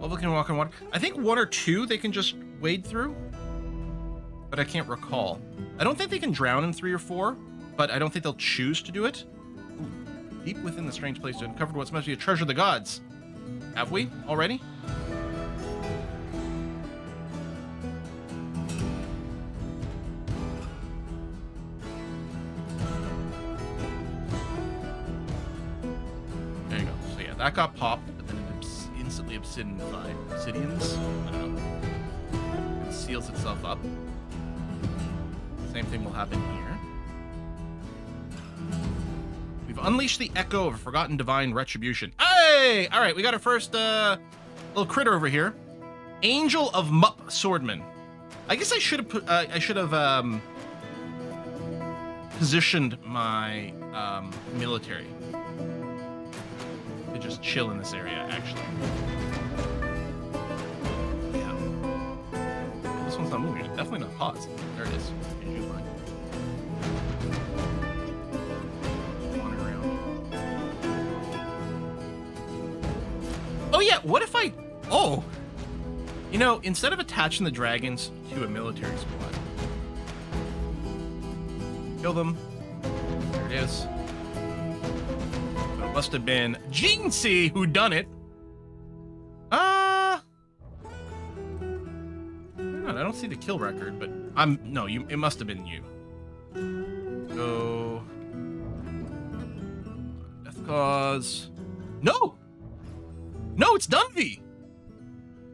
Lava can walk on water. I think 1 or 2 they can just wade through, but I can't recall. I don't think they can drown in 3 or 4, but I don't think they'll choose to do it. Ooh, deep within the strange place to uncover what's meant to be a treasure of the gods. Have we already? There you go. So yeah, that got popped. Instantly obsidianified. Obsidians? I don't know. It seals itself up. Same thing will happen here. We've unleashed the echo of a forgotten divine retribution. Hey! Alright, we got our first little critter over here. Angel of Mup Swordman. I guess I should have put positioned my military to just chill in this area, actually. Yeah. This one's not moving. It's definitely not paused. There it is. Use mine. Wandering around. Oh yeah, what if I... Oh! You know, instead of attaching the dragons to a military squad, kill them. There it is. Must have been Jinxie who done it. I don't see the kill record, but it must have been you. Go. Death cause. No, it's Dunvey.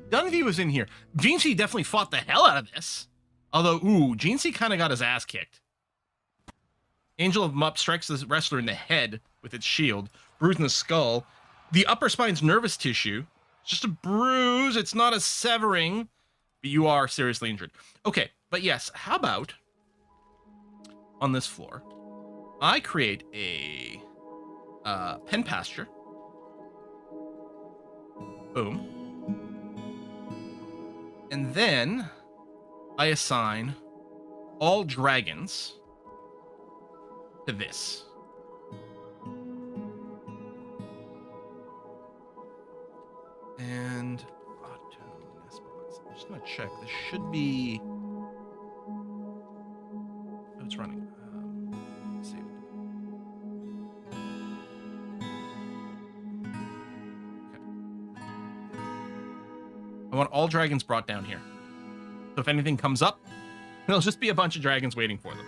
Dunvey was in here. Jinxie definitely fought the hell out of this. Although, Jinxie kind of got his ass kicked. Angel of Mup strikes the wrestler in the head with its shield, bruising the skull. The upper spine's nervous tissue. It's just a bruise. It's not a severing, but you are seriously injured. Okay, but yes, how about on this floor, I create a pen pasture. Boom. And then I assign all dragons to this. And auto nest box. I'm just gonna check. This should be. Oh, it's running. Save it. Okay. I want all dragons brought down here. So if anything comes up, there'll just be a bunch of dragons waiting for them.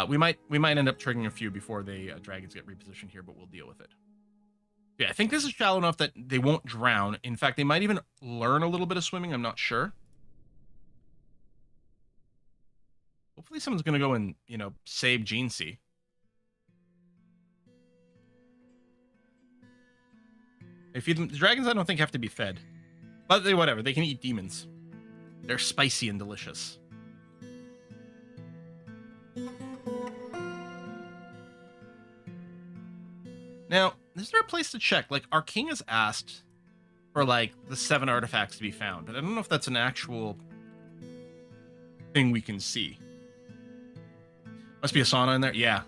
We might end up triggering a few before the dragons get repositioned here, but we'll deal with it. Yeah, I think this is shallow enough that they won't drown. In fact, they might even learn a little bit of swimming. I'm not sure. Hopefully someone's going to go and, save Jinxie. They feed them. The dragons, I don't think, have to be fed. But whatever. They can eat demons. They're spicy and delicious. Now, is there a place to check? Like, our king has asked for, like, the 7 artifacts to be found, but I don't know if that's an actual thing we can see. Must be a sauna in there? Yeah.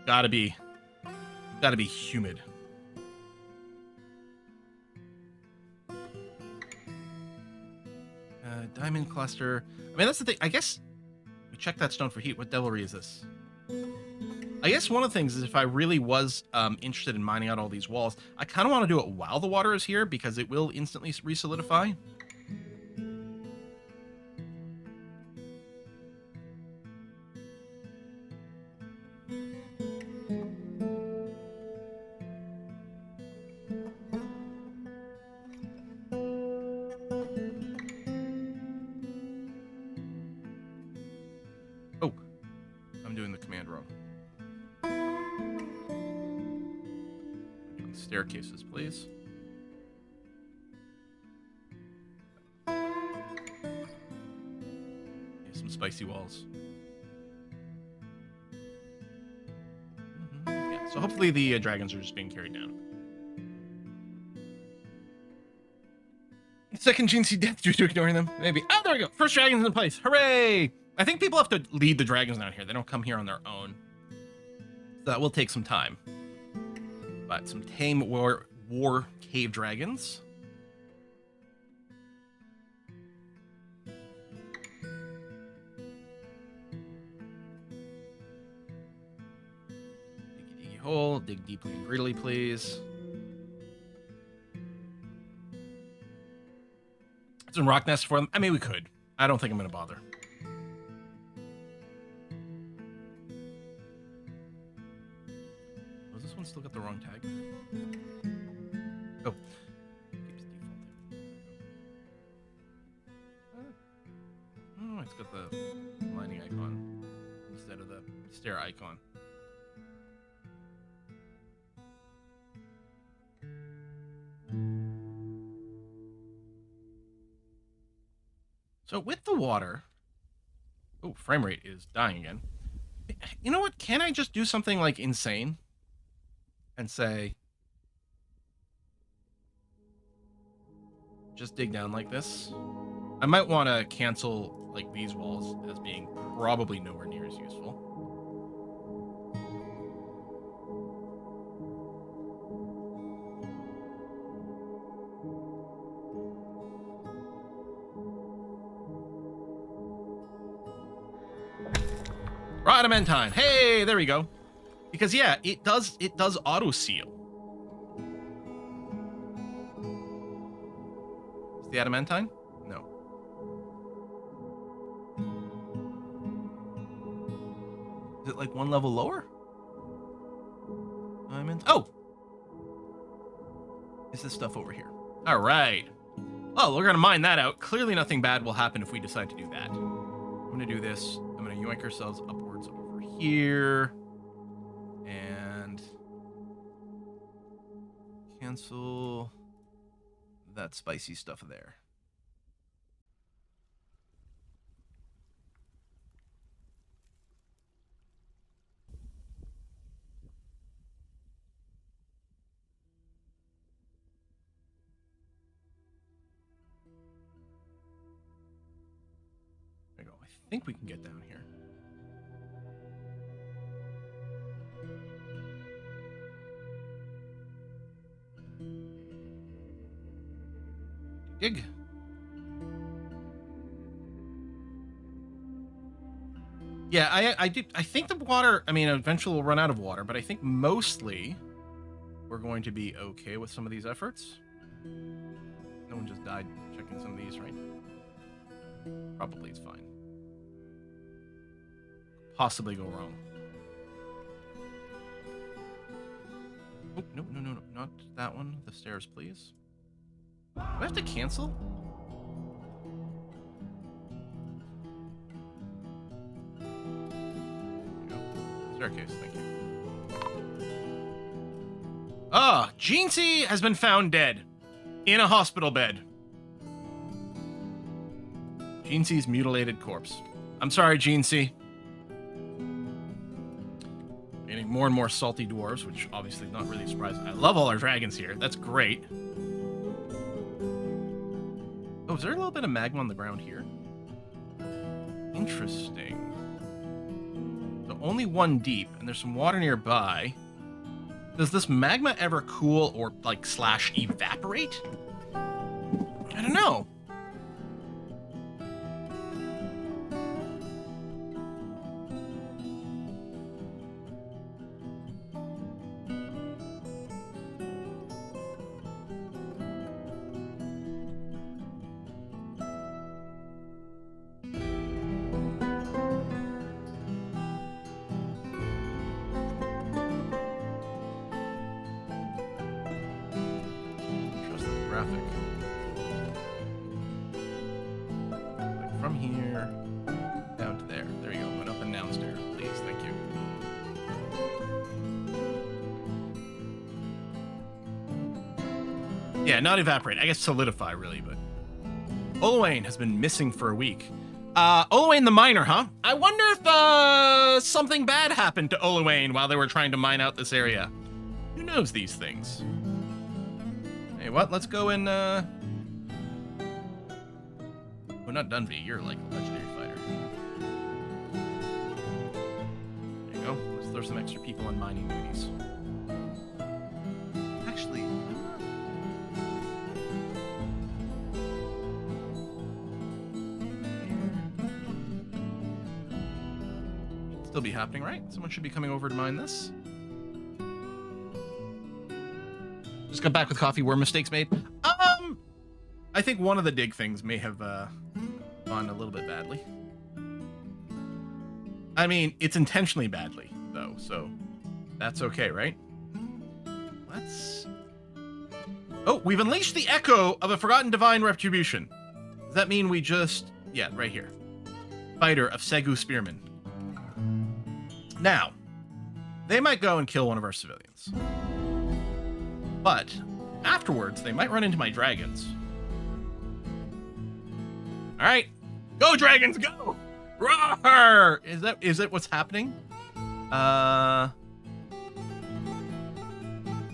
Gotta be humid. Diamond cluster. I mean, that's the thing. I guess we check that stone for heat. What devilry is this? I guess one of the things is if I really was interested in mining out all these walls, I kind of want to do it while the water is here because it will instantly re-solidify. room. Staircases, please. Some spicy walls. Yeah, so hopefully the dragons are just being carried down. Second Jinxie death due to ignoring them. Maybe. Oh, there we go. First dragon's in place. Hooray! I think people have to lead the dragons down here. They don't come here on their own. So that will take some time. But some tame war cave dragons. Diggy hole. Dig deeply and greedily, please. Some rock nests for them. I mean, we could. I don't think I'm going to bother. Was this one still got the wrong tag? Oh. Keeps defaulting. Oh, it's got the mining icon instead of the stair icon. So with the water, oh, frame rate is dying again. You know what? Can I just do something like insane and say, just dig down like this? I might want to cancel like these walls as being probably nowhere near as useful. Adamantine. Hey, there we go. Because yeah, it does auto seal. Is the adamantine? No. Is it like one level lower? Oh. Is this stuff over here? All right. Well, we're gonna mine that out. Clearly nothing bad will happen if we decide to do that. I'm gonna do this. I'm gonna yoink ourselves upwards over here and cancel that spicy stuff there. There we go. I think we can get down here. Dig. Yeah, I think the water, I mean, eventually we'll run out of water, but I think mostly we're going to be okay with some of these efforts. No one just died checking some of these, right? Probably it's fine. Possibly go wrong. Oh, no, not that one. The stairs, please. Do I have to cancel? There we go. Staircase, thank you. Ah, Jinxie has been found dead. In a hospital bed. Jinxie's mutilated corpse. I'm sorry, Jinxie. Getting more and more salty dwarves, which obviously not really surprising. I love all our dragons here. That's great. Oh, is there a little bit of magma on the ground here? Interesting. So only one deep, and there's some water nearby. Does this magma ever cool or, like, / evaporate? I don't know. From here down to there. There you go. Went up and downstairs, please. Thank you. Yeah, not evaporate. I guess solidify, really, but... Olowain has been missing for a week. Olowain the miner, huh? I wonder if, something bad happened to Olowain while they were trying to mine out this area. Who knows these things? Hey, what? Let's go and, Well, not Dunby. You're, like, a legendary fighter. There you go. Let's throw some extra people on mining duties. Actually... Still be happening, right? Someone should be coming over to mine this. Just got back with coffee. Were mistakes made? I think one of the dig things may have gone a little bit badly. I mean, it's intentionally badly, though, so that's okay, right? Let's... Oh, we've unleashed the echo of a forgotten divine retribution. Does that mean we just... Yeah, right here. Fighter of Segu Spearman. Now, they might go and kill one of our civilians. But afterwards, they might run into my dragons. All right, go dragons, go! Roar! Is that what's happening?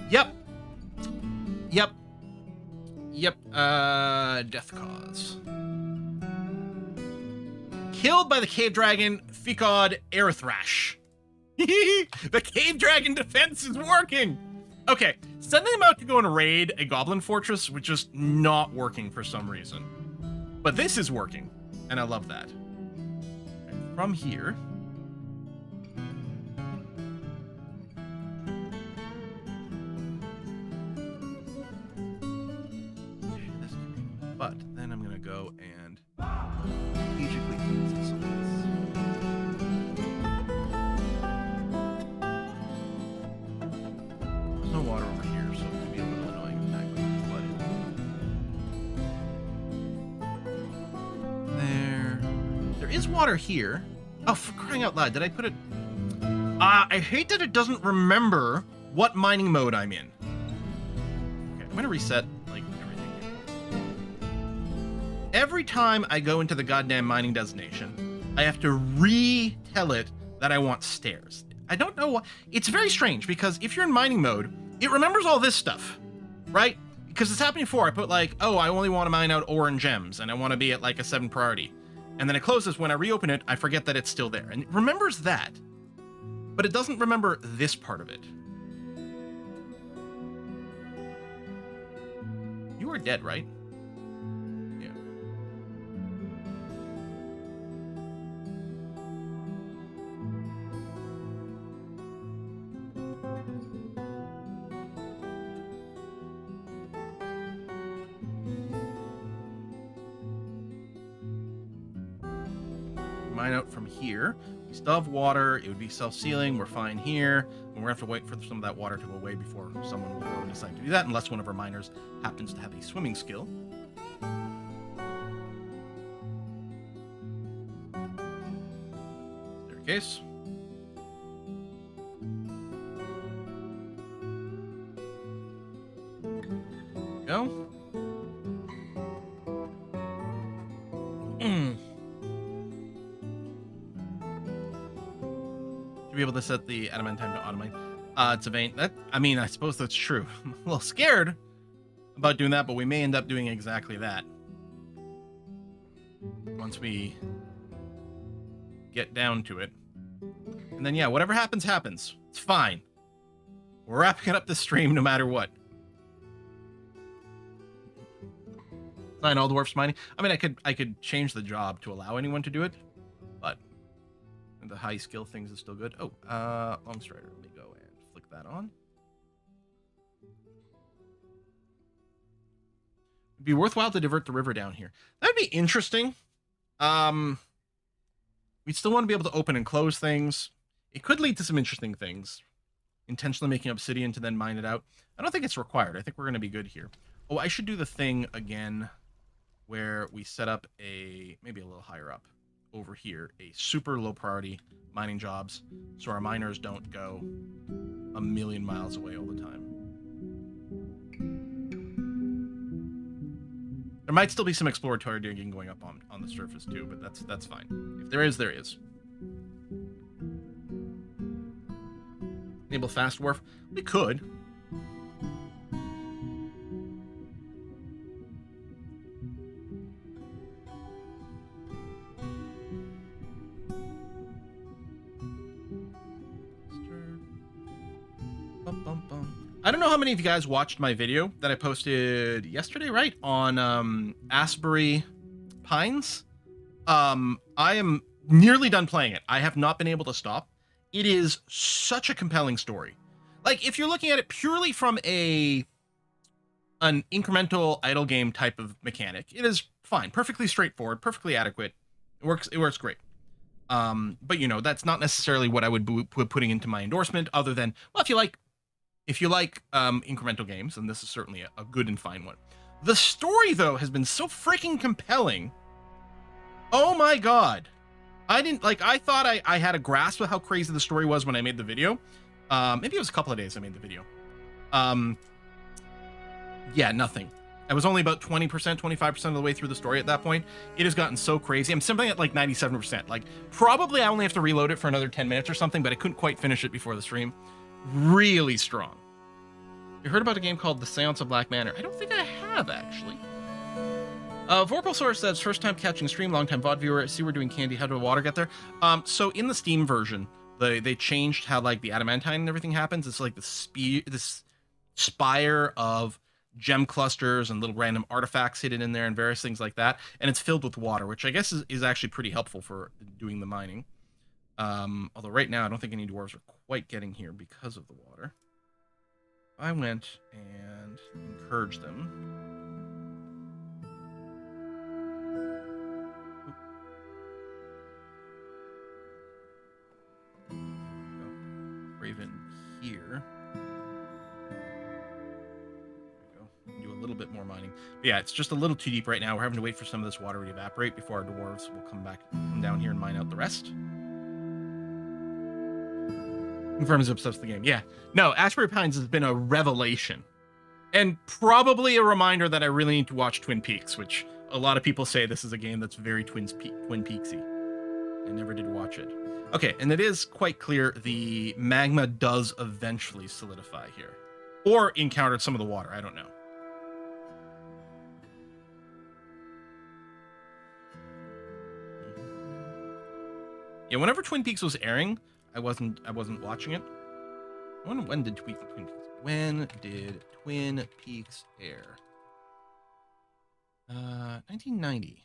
Yep. Death cause. Killed by the cave dragon Ficod Aerithrash. The cave dragon defense is working. Okay, sending them out to go and raid a goblin fortress was just not working for some reason. But this is working, and I love that. And from here... But then I'm going to go and strategically use some of this. There's no water over here, so it could be a little annoying if that goes flooded. There is water here. Oh, for crying out loud, did I put it... I hate that it doesn't remember what mining mode I'm in. Okay, I'm going to reset, like, everything here. Every time I go into the goddamn mining destination, I have to retell it that I want stairs. I don't know why. It's very strange, because if you're in mining mode, it remembers all this stuff, right? Because it's happened before. I put like, oh, I only want to mine out ore and gems, and I want to be at like a 7 priority. And then it closes. When I reopen it, I forget that it's still there. And it remembers that, but it doesn't remember this part of it. You are dead, right? Yeah. Mine out from here. We still have water. It would be self-sealing. We're fine here. And we're going to have to wait for some of that water to go away before someone will go and decide to do that, unless one of our miners happens to have a swimming skill. Staircase. Go. Be able to set the adamantine to automate. It's a vein. That, I mean, I suppose that's true. I'm a little scared about doing that, but we may end up doing exactly that. Once we get down to it. And then, yeah, whatever happens, happens. It's fine. We're wrapping up the stream no matter what. Sign all dwarfs mining. I mean, I could change the job to allow anyone to do it, but the high skill things is still good. Oh, long strider. Let me go and flick that on. It'd be worthwhile to divert the river down here. That'd be interesting. We'd still want to be able to open and close things. It could lead to some interesting things. Intentionally making obsidian to then mine it out. I don't think it's required. I think we're going to be good here. Oh, I should do the thing again where we set up a, maybe a little higher up over here, a super low priority mining jobs, so our miners don't go a million miles away all the time. There might still be some exploratory digging going up on the surface too, but that's fine. If there is, there is. Enable fast dwarf. We could. I don't know how many of you guys watched my video that I posted yesterday, right? On Asbury Pines. I am nearly done playing it. I have not been able to stop. It is such a compelling story. Like, if you're looking at it purely from an incremental idle game type of mechanic, it is fine, perfectly straightforward, perfectly adequate. It works great. But you know, that's not necessarily what I would be putting into my endorsement, other than, well, if you like incremental games, then this is certainly a good and fine one. The story, though, has been so freaking compelling. Oh my god. I thought I had a grasp of how crazy the story was when I made the video. Maybe it was a couple of days I made the video. Yeah, nothing. I was only about 20%, 25% of the way through the story at that point. It has gotten so crazy. I'm simply at like 97%. Like, probably I only have to reload it for another 10 minutes or something, but I couldn't quite finish it before the stream. Really strong. You heard about a game called The Seance of Black Manor? I don't think I have, actually. Vorpalsaurus says, first time catching stream, long time VOD viewer. See, we're doing candy. How did water get there? So in the Steam version, they changed how like the adamantine and everything happens. It's like this spire of gem clusters and little random artifacts hidden in there and various things like that. And it's filled with water, which I guess is actually pretty helpful for doing the mining. Although right now I don't think any dwarves are quite getting here because of the water. I went and encouraged them. Raven here. Do a little bit more mining. But yeah, it's just a little too deep right now. We're having to wait for some of this water to evaporate before our dwarves will come down here and mine out the rest. Confirms obsessed with the game. Yeah. No, Asbury Pines has been a revelation. And probably a reminder that I really need to watch Twin Peaks, which a lot of people say this is a game that's very Twin Peaksy. I never did watch it. Okay, and it is quite clear the magma does eventually solidify here. Or encountered some of the water, I don't know. Yeah, whenever Twin Peaks was airing, I wasn't watching it. When did Twin Peaks air? 1990.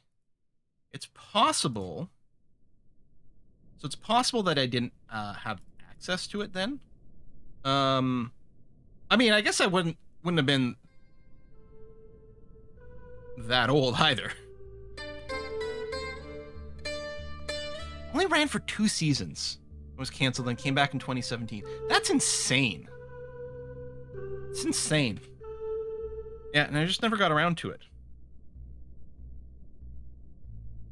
It's possible. So it's possible that I didn't have access to it then. I mean, I guess I wouldn't have been that old either. Only ran for 2 seasons. It was canceled and came back in 2017. That's insane. It's insane. Yeah, and I just never got around to it.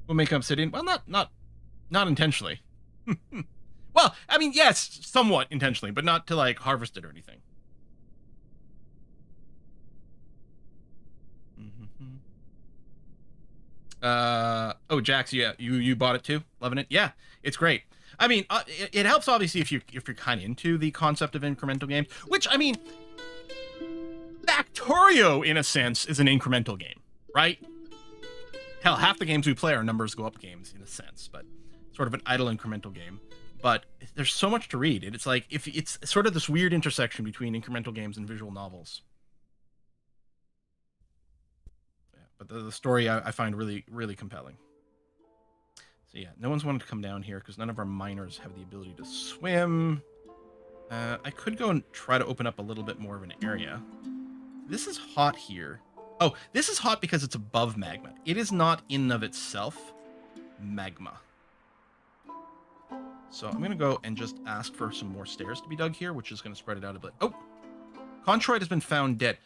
We'll make Obsidian. Well, not intentionally. Well, I mean, yes, somewhat intentionally, but not to like harvest it or anything. Oh, Jax, yeah, you bought it too? Loving it? Yeah, it's great. I mean, it helps obviously if you're kind of into the concept of incremental games, which, I mean, Factorio in a sense is an incremental game, right? Hell, half the games we play are numbers go up games in a sense, but sort of an idle incremental game. But there's so much to read. It's like if it's sort of this weird intersection between incremental games and visual novels. Yeah, but the story I find really, really compelling. So yeah, no one's wanted to come down here because none of our miners have the ability to swim. I could go and try to open up a little bit more of an area. This is hot here. Oh, this is hot because it's above magma. It is not in and of itself magma. So I'm going to go and just ask for some more stairs to be dug here, which is going to spread it out a bit. Oh, Controid has been found dead.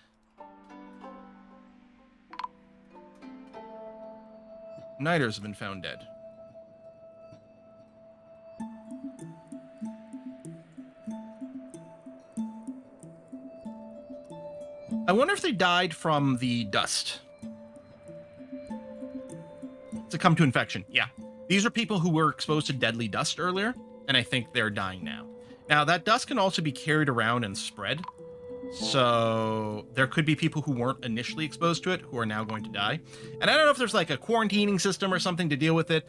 Niders have been found dead. I wonder if they died from the dust. succumb to infection. Yeah. These are people who were exposed to deadly dust earlier, and I think they're dying now. Now, that dust can also be carried around and spread. So there could be people who weren't initially exposed to it who are now going to die. And I don't know if there's like a quarantining system or something to deal with it.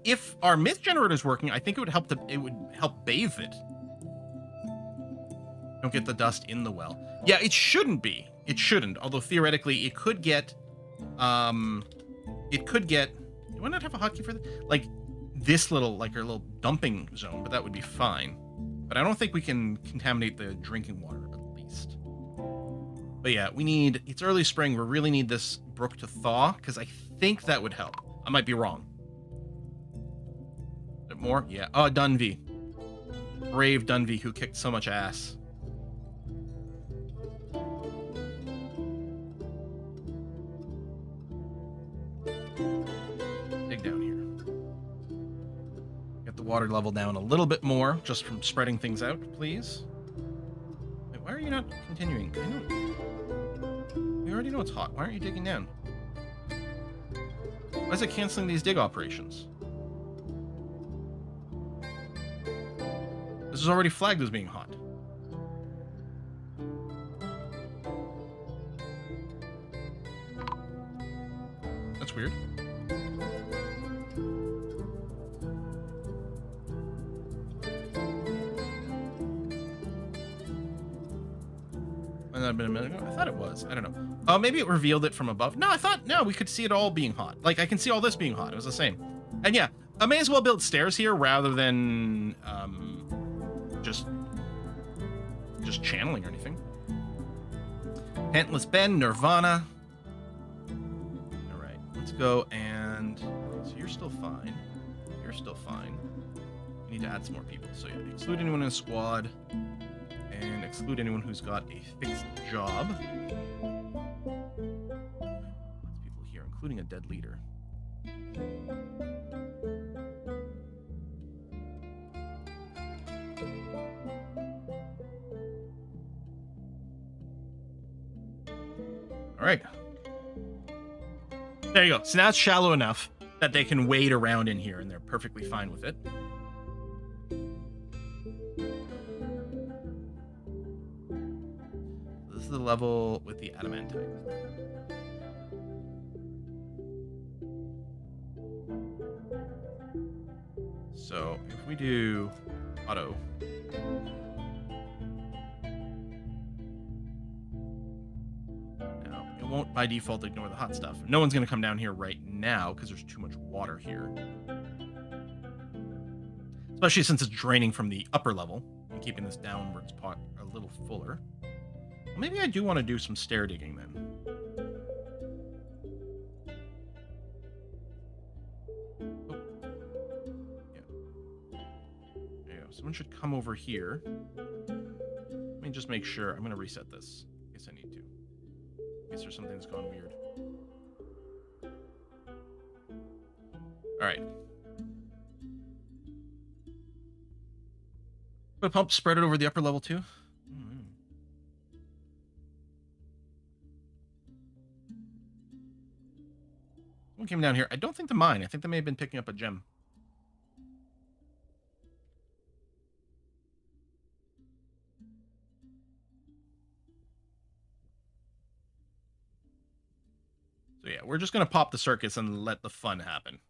If our myth generator is working, I think it would help bathe it. Don't get the dust in the well. Yeah, it shouldn't be. It shouldn't. Although theoretically it could get do I not have a hotkey for that? Like this little, like our little dumping zone, but that would be fine. But I don't think we can contaminate the drinking water. But yeah, it's early spring. We really need this brook to thaw, because I think that would help. I might be wrong. A bit more? Yeah. Oh, Dunvey. Brave Dunvey, who kicked so much ass. Dig down here. Get the water level down a little bit more, just from spreading things out, please. Wait, why are you not continuing? I know. We already know it's hot. Why aren't you digging down? Why is it canceling these dig operations? This is already flagged as being hot. That's weird. Might not have been a minute ago. I thought it was. I don't know. Oh, maybe it revealed it from above. No, we could see it all being hot. Like, I can see all this being hot. It was the same. And yeah, I may as well build stairs here rather than just channeling or anything. Pantless Ben, Nirvana. All right, let's go and... So you're still fine. You're still fine. We need to add some more people. So yeah, exclude anyone in a squad. And exclude anyone who's got a fixed job. Lots of people here, including a dead leader. All right. There you go. So now it's shallow enough that they can wade around in here, and they're perfectly fine with it. The level with the adamantite. So if we do auto, now it won't by default ignore the hot stuff. No one's going to come down here right now because there's too much water here, especially since it's draining from the upper level and keeping this downwards pot a little fuller. Maybe I do want to do some stair digging then. Oh. Yeah. There you go. Someone should come over here. Let me just make sure. I'm going to reset this. I guess I need to. I guess there's something that's gone weird. All right. Put a pump, spread it over the upper level too. Someone came down here. I don't think the mine. I think they may have been picking up a gem. So yeah, we're just going to pop the circus and let the fun happen.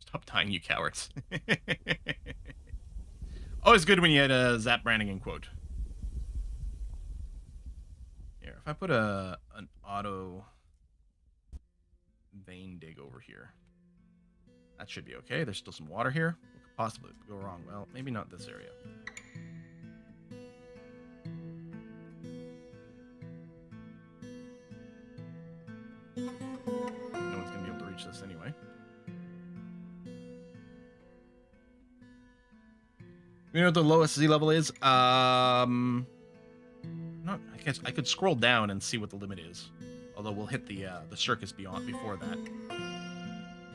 Stop dying, you cowards. Always good when you had a Zap Brannigan quote. Here, if I put an auto vein dig over here, that should be okay. There's still some water here. What could possibly go wrong? Well, maybe not this area. No one's going to be able to reach this anyway. You know what the lowest Z level is? I guess I could scroll down and see what the limit is. Although we'll hit the circus before that.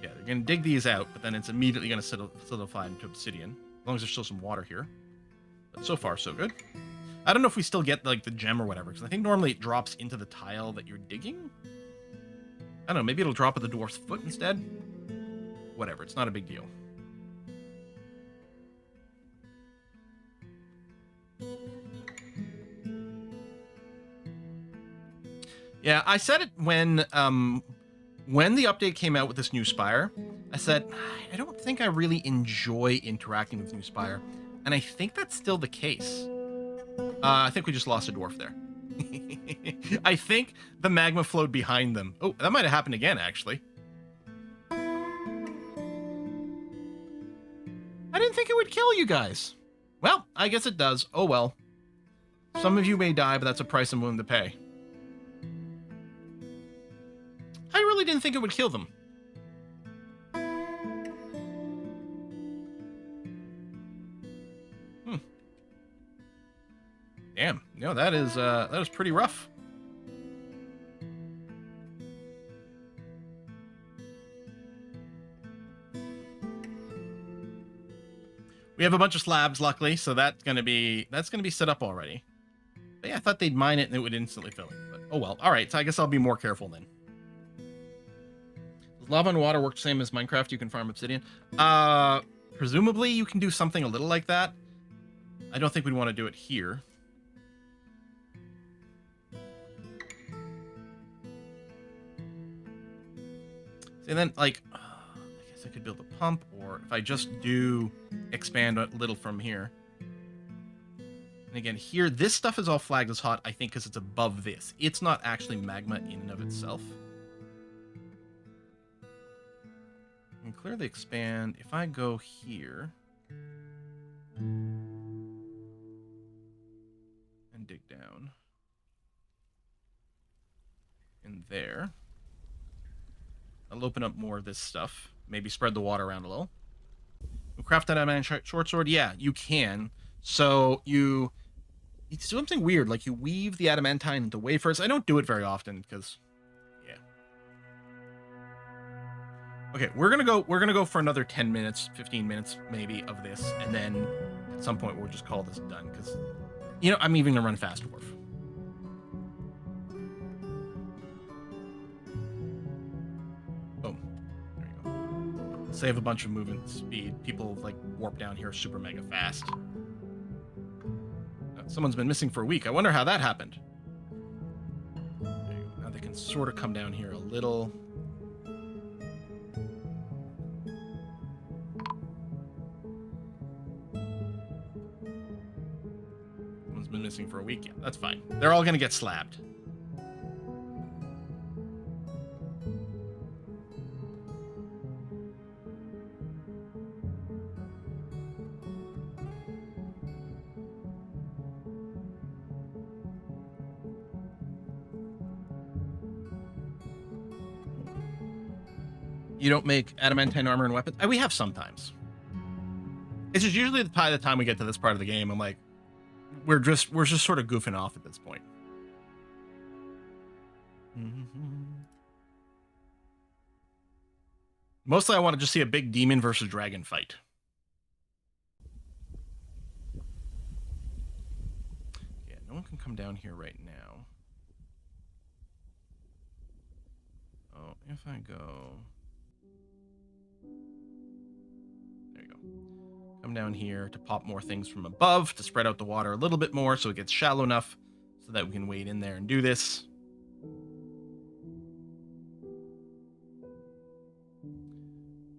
Yeah, they're gonna dig these out, but then it's immediately gonna solidify into obsidian. As long as there's still some water here. But so far, so good. I don't know if we still get, like, the gem or whatever, because I think normally it drops into the tile that you're digging. I don't know, maybe it'll drop at the dwarf's foot instead. Whatever, it's not a big deal. Yeah, I said it when the update came out with this new spire. I said, I don't think I really enjoy interacting with new spire. And I think that's still the case. I think we just lost a dwarf there. I think the magma flowed behind them. Oh, that might have happened again, actually. I didn't think it would kill you guys. Well, I guess it does. Oh well. Some of you may die, but that's a price I'm willing to pay. I really didn't think it would kill them. Damn, no, that is pretty rough. We have a bunch of slabs, luckily, so that's gonna be set up already. But yeah, I thought they'd mine it and it would instantly fill it. But oh well. All right, so I guess I'll be more careful then. Does lava and water work the same as Minecraft? You can farm obsidian. Presumably you can do something a little like that. I don't think we'd want to do it here. And then, like, I guess I could build a pump, or if I just do expand a little from here. And again, here, this stuff is all flagged as hot, I think, because it's above this. It's not actually magma in and of itself. And clearly expand. If I go here and dig down in there, I'll open up more of this stuff. Maybe spread the water around a little. We'll craft that adamantine short sword. Yeah, you can. So you do something weird, like you weave the adamantine into wafers. I don't do it very often because, yeah. Okay, we're gonna go for another 10 minutes, 15 minutes maybe of this, and then at some point we'll just call this done because, you know, I'm even gonna run fast dwarf. Save a bunch of movement speed. People like warp down here super mega fast. Someone's been missing for a week. I wonder how that happened. There you go. Now they can sort of come down here a little. Someone's been missing for a week. Yeah, that's fine. They're all gonna get slabbed. You don't make adamantine armor and weapons? We have sometimes. It's just usually by the time we get to this part of the game, I'm like, we're just sort of goofing off at this point. Mostly I want to just see a big demon versus dragon fight. Yeah, no one can come down here right now. Oh, if I go... Come down here to pop more things from above to spread out the water a little bit more so it gets shallow enough so that we can wade in there and do this.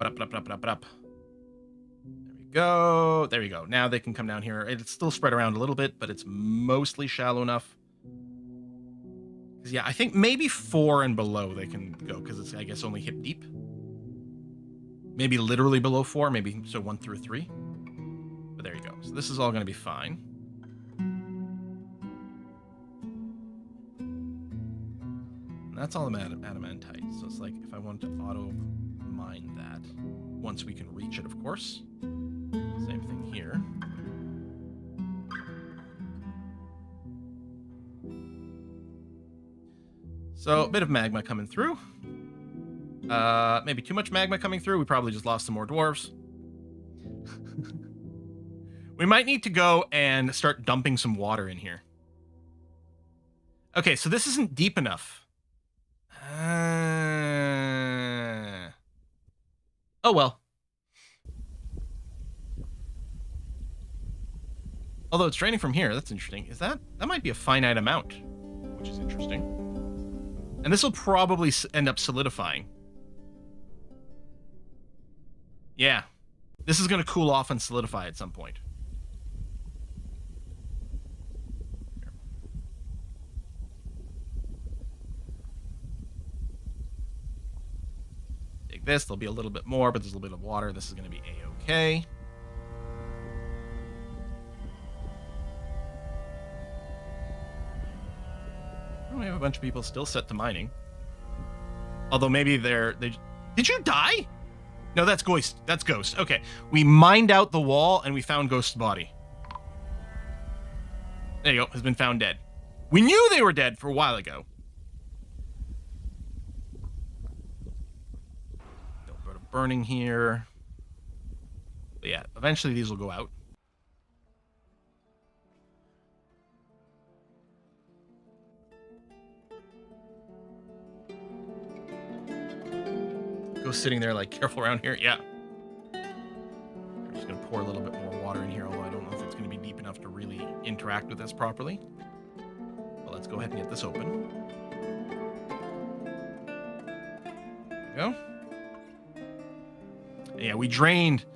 There we go. There we go. Now they can come down here. It's still spread around a little bit, but it's mostly shallow enough. Because, yeah, I think maybe 4 and below they can go because it's, I guess, only hip deep. Maybe literally below 4, maybe so 1 through 3. But there you go. So this is all going to be fine. And that's all adamantite. So it's like if I want to auto mine that, once we can reach it, of course. Same thing here. So a bit of magma coming through. Maybe too much magma coming through. We probably just lost some more dwarves. We might need to go and start dumping some water in here. Okay, so this isn't deep enough. Oh, well. Although it's draining from here, that's interesting. Is that might be a finite amount, which is interesting. And this will probably end up solidifying. Yeah. This is going to cool off and solidify at some point. Here. Take this. There'll be a little bit more, but there's a little bit of water. This is going to be A-okay. We have a bunch of people still set to mining. Although maybe they did you die? No, that's Ghost. That's Ghost. Okay. We mined out the wall and we found Ghost's body. There you go. Has been found dead. We knew they were dead for a while ago. A little bit of burning here. But yeah, eventually these will go out. Sitting there like careful around here. Yeah. I'm just gonna pour a little bit more water in here, although I don't know if it's gonna be deep enough to really interact with this properly. But let's go ahead and get this open. There we go. Yeah, we drained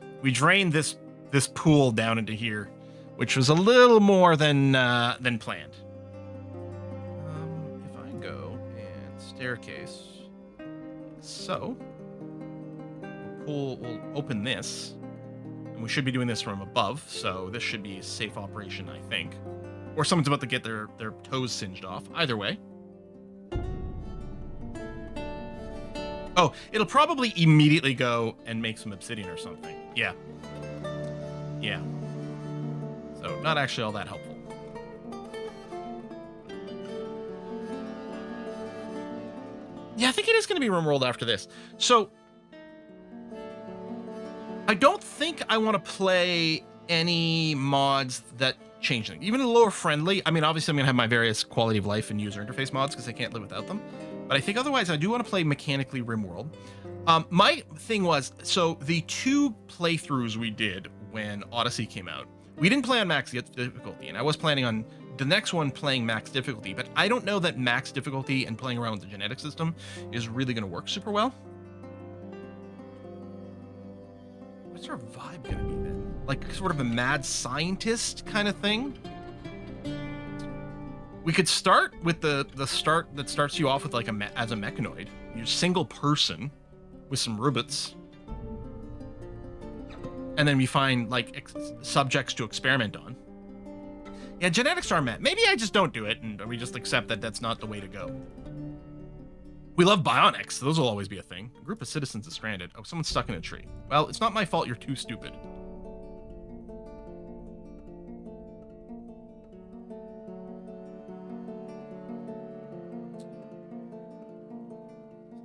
this pool down into here, which was a little more than planned. If I go and staircase, so. We'll open this, and we should be doing this from above, so this should be a safe operation, I think. Or someone's about to get their toes singed off. Either way. Oh, it'll probably immediately go and make some obsidian or something. Yeah. Yeah. So, not actually all that helpful. Yeah, I think it is going to be RimWorld after this. So, I don't think I want to play any mods that change things. Even the lower friendly. I mean, obviously I'm going to have my various quality of life and user interface mods because I can't live without them. But I think otherwise I do want to play mechanically RimWorld. My thing was, so the 2 playthroughs we did when Odyssey came out, we didn't play on max difficulty. And I was planning on the next one playing max difficulty. But I don't know that max difficulty and playing around with the genetic system is really going to work super well. What's our vibe gonna be then? Like sort of a mad scientist kind of thing? We could start with the start that starts you off with like as a mechanoid. You're single person with some robots. And then we find like subjects to experiment on. Yeah, genetics are met. Maybe I just don't do it and we just accept that that's not the way to go. We love bionics. Those will always be a thing. A group of citizens is stranded. Oh, someone's stuck in a tree. Well, it's not my fault you're too stupid.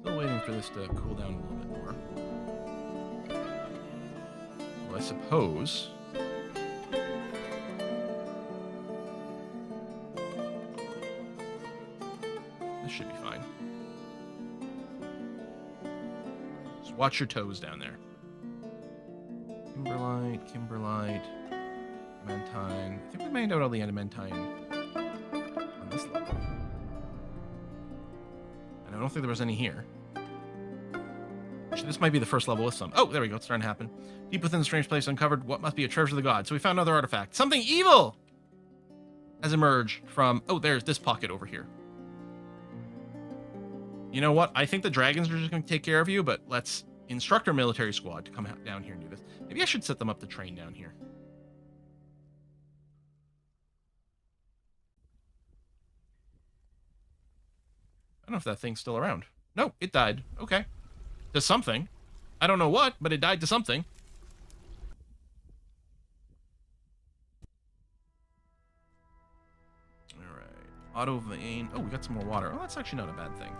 Still waiting for this to cool down a little bit more. Well, I suppose... this should be fine. Watch your toes down there. Kimberlite, Adamantine. I think we mined out all the Adamantine on this level. And I don't think there was any here. Actually, this might be the first level with some. Oh, there we go. It's starting to happen. Deep within the strange place uncovered what must be a treasure of the gods. So we found another artifact. Something evil has emerged from... oh, there's this pocket over here. You know what? I think the dragons are just going to take care of you, but let's instruct our military squad to come down here and do this. Maybe I should set them up to train down here. I don't know if that thing's still around. No, it died. Okay. To something. I don't know what, but it died to something. Alright. Auto vein. Oh, we got some more water. Oh, that's actually not a bad thing.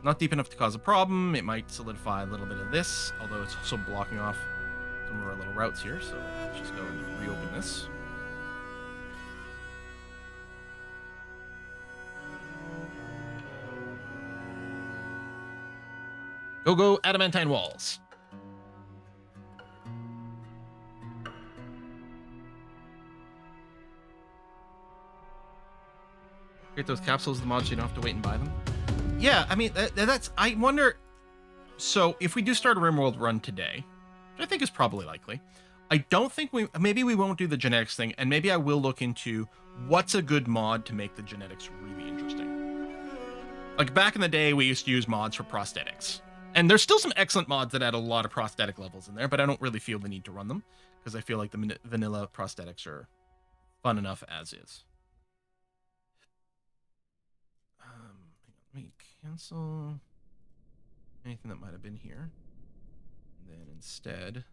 not deep enough to cause a problem. It might solidify a little bit of this, although it's also blocking off some of our little routes here. So let's just go and reopen this. Go adamantine walls. Create those capsules, the mods, so you don't have to wait and buy them. Yeah, I mean, that's... I wonder... So, if we do start a RimWorld run today, which I think is probably likely, I don't think we... Maybe we won't do the genetics thing, and maybe I will look into what's a good mod to make the genetics really interesting. Like, back in the day, we used to use mods for prosthetics. And there's still some excellent mods that add a lot of prosthetic levels in there, but I don't really feel the need to run them, because I feel like the vanilla prosthetics are fun enough as is. Let me cancel anything that might have been here. And then instead...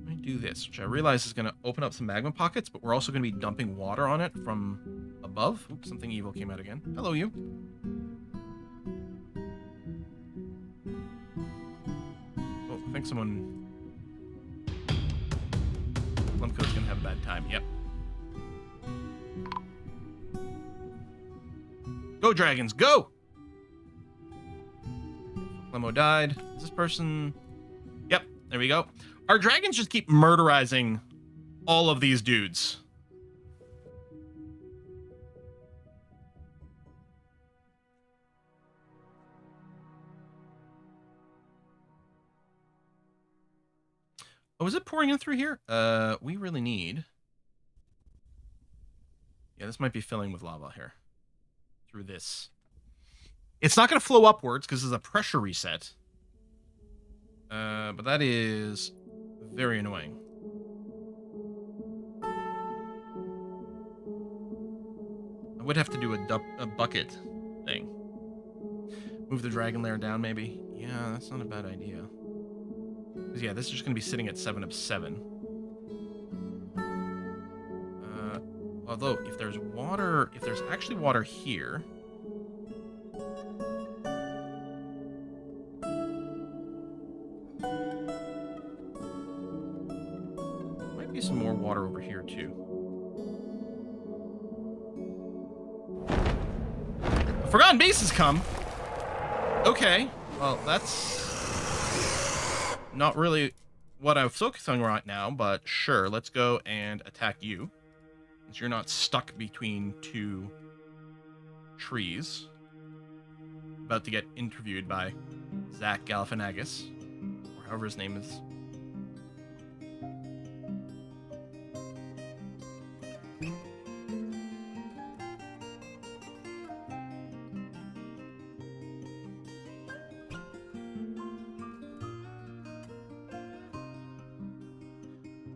let me do this, which I realize is going to open up some magma pockets, but we're also going to be dumping water on it from above. Oops, something evil came out again. Hello, you. I think someone... Lemco's gonna have a bad time. Yep. Go, dragons, go! Lemo died. Is this person... Yep, there we go. Our dragons just keep murderizing all of these dudes. Oh, is it pouring in through here? We really need... Yeah, this might be filling with lava here. Through this. It's not going to flow upwards because this is a pressure reset. But that is very annoying. I would have to do a bucket thing. Move the dragon layer down, maybe. Yeah, that's not a bad idea. Because, yeah, this is just going to be sitting at 7 of 7. Although, if there's water... If there's actually water here... Might be some more water over here, too. A Forgotten Base has come! Okay, well, that's... not really what I'm focusing on right now, but sure, let's go and attack you. Since you're not stuck between two trees. About to get interviewed by Zach Galifianakis, or however his name is.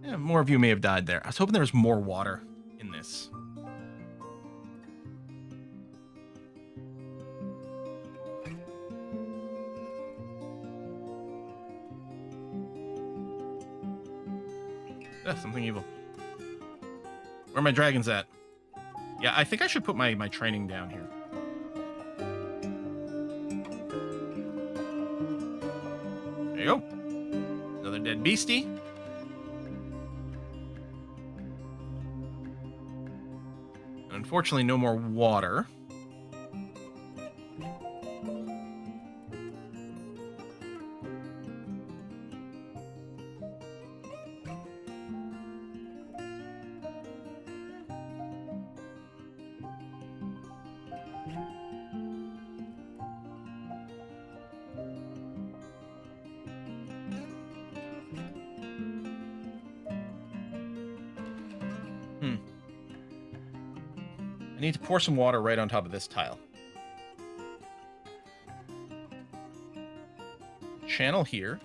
Yeah, more of you may have died there. I was hoping there was more water in this. Something evil. Where are my dragons at? Yeah, I think I should put my training down here. There you go. Another dead beastie. And unfortunately, no more water. I need to pour some water right on top of this tile. Channel here.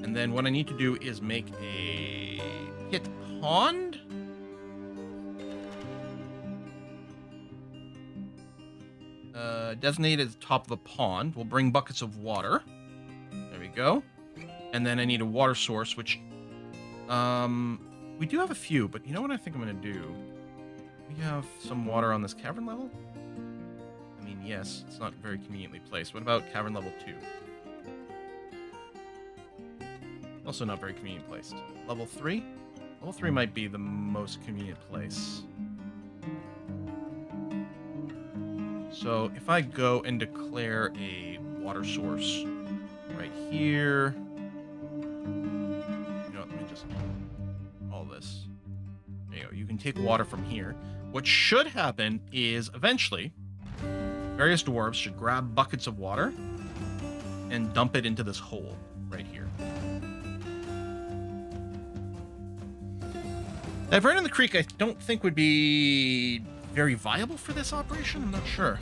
And then what I need to do is make a pit pond. designated at the top of a pond. We'll bring buckets of water. There we go. And then I need a water source, which we do have a few, but you know what I think I'm going to do? We have some water on this cavern level? I mean, yes, it's not very conveniently placed. What about cavern level 2? Also not very convenient placed. Level 3? Level 3 might be the most convenient place. So if I go and declare a water source right here... You know what, let me just... all this. There you go. You can take water from here. What should happen is eventually various dwarves should grab buckets of water and dump it into this hole right here. Cavern in the creek I don't think would be very viable for this operation. I'm not sure.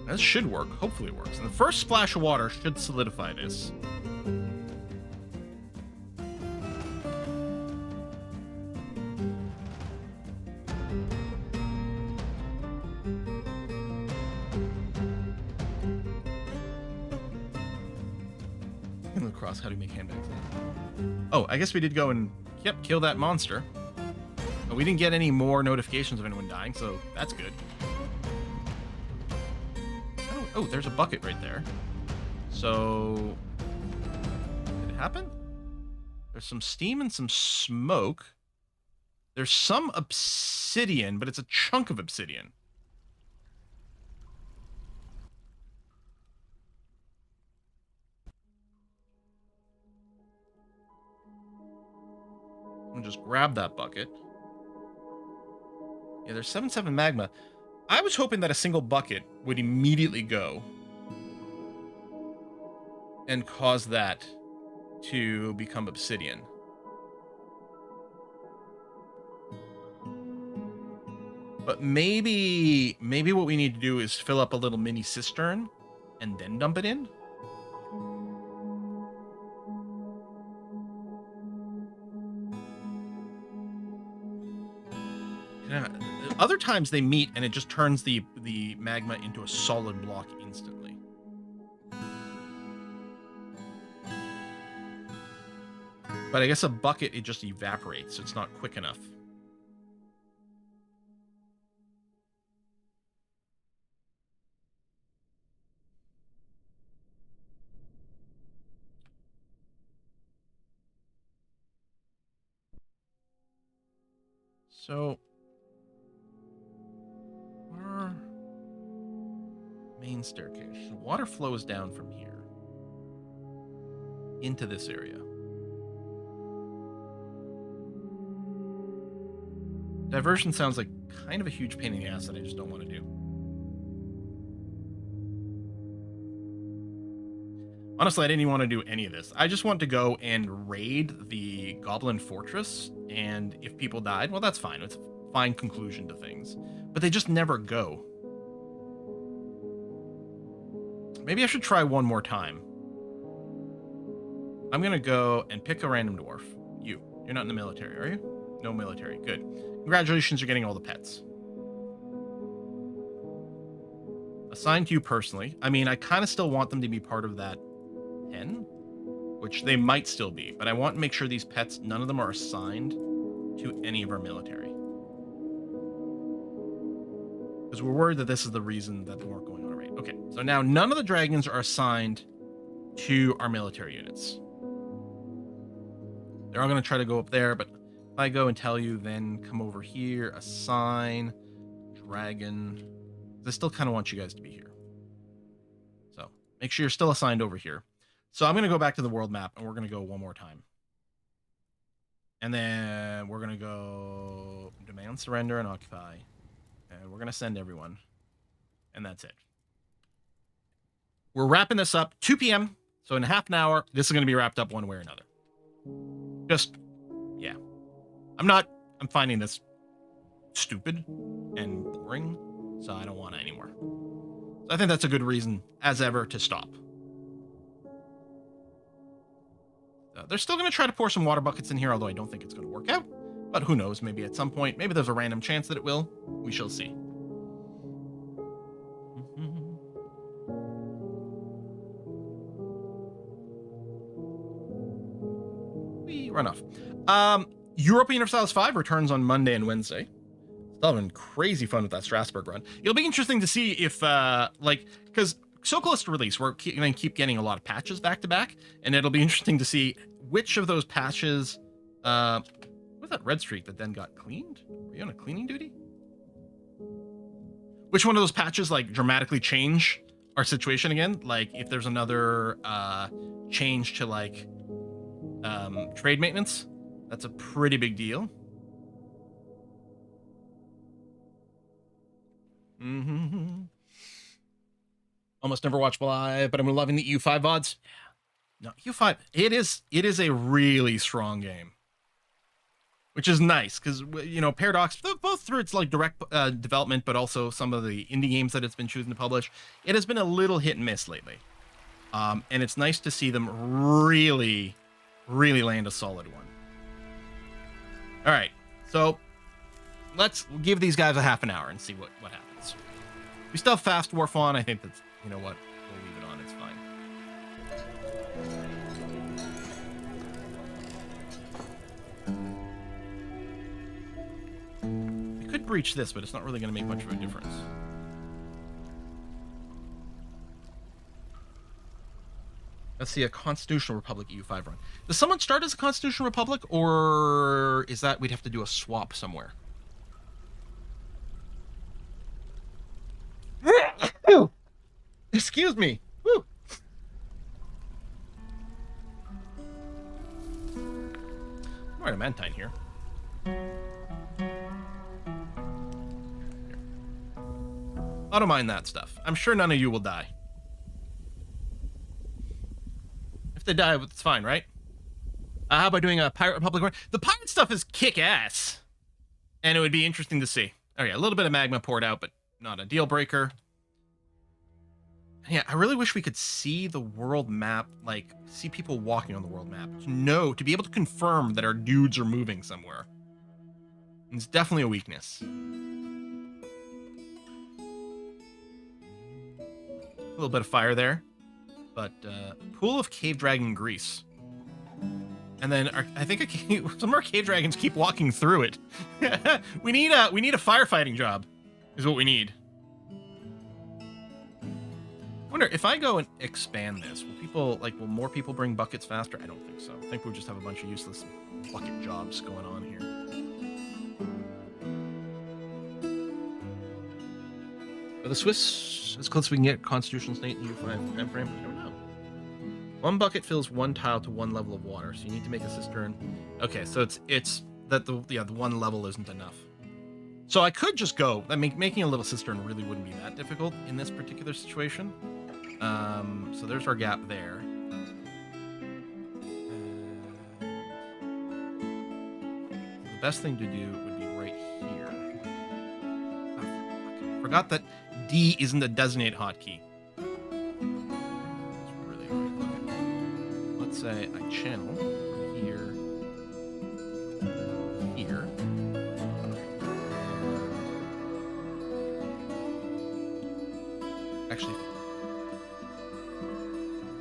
This should work. Hopefully it works. And the first splash of water should solidify this. Across, how do you make handbags? Oh, I guess we did go and kill that monster. But we didn't get any more notifications of anyone dying, so that's good. Oh, there's a bucket right there. So, did it happen? There's some steam and some smoke. There's some obsidian, but it's a chunk of obsidian. I'll just grab that bucket. Yeah, there's 7-7 magma. I was hoping that a single bucket would immediately go and cause that to become obsidian. But maybe what we need to do is fill up a little mini cistern and then dump it in. Other times they meet and it just turns the magma into a solid block instantly. But I guess a bucket, it just evaporates, so it's not quick enough. So... our main staircase. Water flows down from here into this area. Diversion sounds like kind of a huge pain in the ass that I just don't want to do. Honestly, I didn't even want to do any of this. I just want to go and raid the Goblin Fortress, and if people died, well, that's fine. It's a fine conclusion to things. But they just never go. Maybe I should try one more time. I'm going to go and pick a random dwarf. You're not in the military, are you? No military. Good. Congratulations, you're getting all the pets. Assigned to you personally. I mean, I kind of still want them to be part of that 10, which they might still be, but I want to make sure these pets, none of them are assigned to any of our military. Because we're worried that this is the reason that they weren't going on a raid. Okay, so now none of the dragons are assigned to our military units. They're all going to try to go up there, but if I go and tell you, then come over here, assign, dragon. I still kind of want you guys to be here. So make sure you're still assigned over here. So I'm going to go back to the world map, and we're going to go one more time. And then we're going to go demand surrender and occupy. And we're going to send everyone. And that's it. We're wrapping this up 2 p.m. So in half an hour, this is going to be wrapped up one way or another. Just, yeah. I'm finding this stupid and boring. So I don't want it anymore. I think that's a good reason, as ever, to stop. They're still going to try to pour some water buckets in here, although I don't think it's going to work out. But who knows, maybe at some point, maybe there's a random chance that it will. We shall see. We run off. Europa Universalis 5 returns on Monday and Wednesday. Still having crazy fun with that Strasbourg run. It'll be interesting to see if, because so close to release, we're going to keep getting a lot of patches back to back, and it'll be interesting to see which of those patches, what's that red streak that then got cleaned? Were you on a cleaning duty? Which one of those patches, like, dramatically change our situation again? Like, if there's another, change to, like, trade maintenance, that's a pretty big deal. Almost never watch live, but I'm loving the EU5 VODs. No, EU5, it is a really strong game, which is nice because, you know, Paradox, both through its like direct development, but also some of the indie games that it's been choosing to publish, it has been a little hit and miss lately. And it's nice to see them really land a solid one. All right, so let's give these guys a half an hour and see what happens. We still have Fast Dwarf on. I think that's, you know what, we'll leave it on. It's fine. We could breach this, but it's not really going to make much of a difference. Let's see, a Constitutional Republic EU5 run. Does someone start as a Constitutional Republic, or is that we'd have to do a swap somewhere? Excuse me. Woo. I'm right, Mantine here. I don't mind that stuff. I'm sure none of you will die. If they die, it's fine, right? How about doing a Pirate Republic run? The pirate stuff is kick-ass. And it would be interesting to see. Oh yeah, a little bit of magma poured out, but not a deal breaker. Yeah, I really wish we could see the world map, like, see people walking on the world map. To be able to confirm that our dudes are moving somewhere. It's definitely a weakness. A little bit of fire there. But, Pool of Cave Dragon Grease. And then, I think some of our Cave Dragons keep walking through it. we need a firefighting job, is what we need. I wonder if I go and expand this, will more people bring buckets faster? I don't think so. I think we'll just have a bunch of useless bucket jobs going on here. Are the Swiss as close as we can get Constitutional State in U5 time frame? I don't know. One bucket fills one tile to one level of water, so you need to make a cistern. Okay, so it's that the one level isn't enough. So I could just go. Making a little cistern really wouldn't be that difficult in this particular situation. So there's our gap there. The best thing to do would be right here. Oh, forgot that D isn't a designate hotkey. It's really hard. Let's say I channel here. Actually,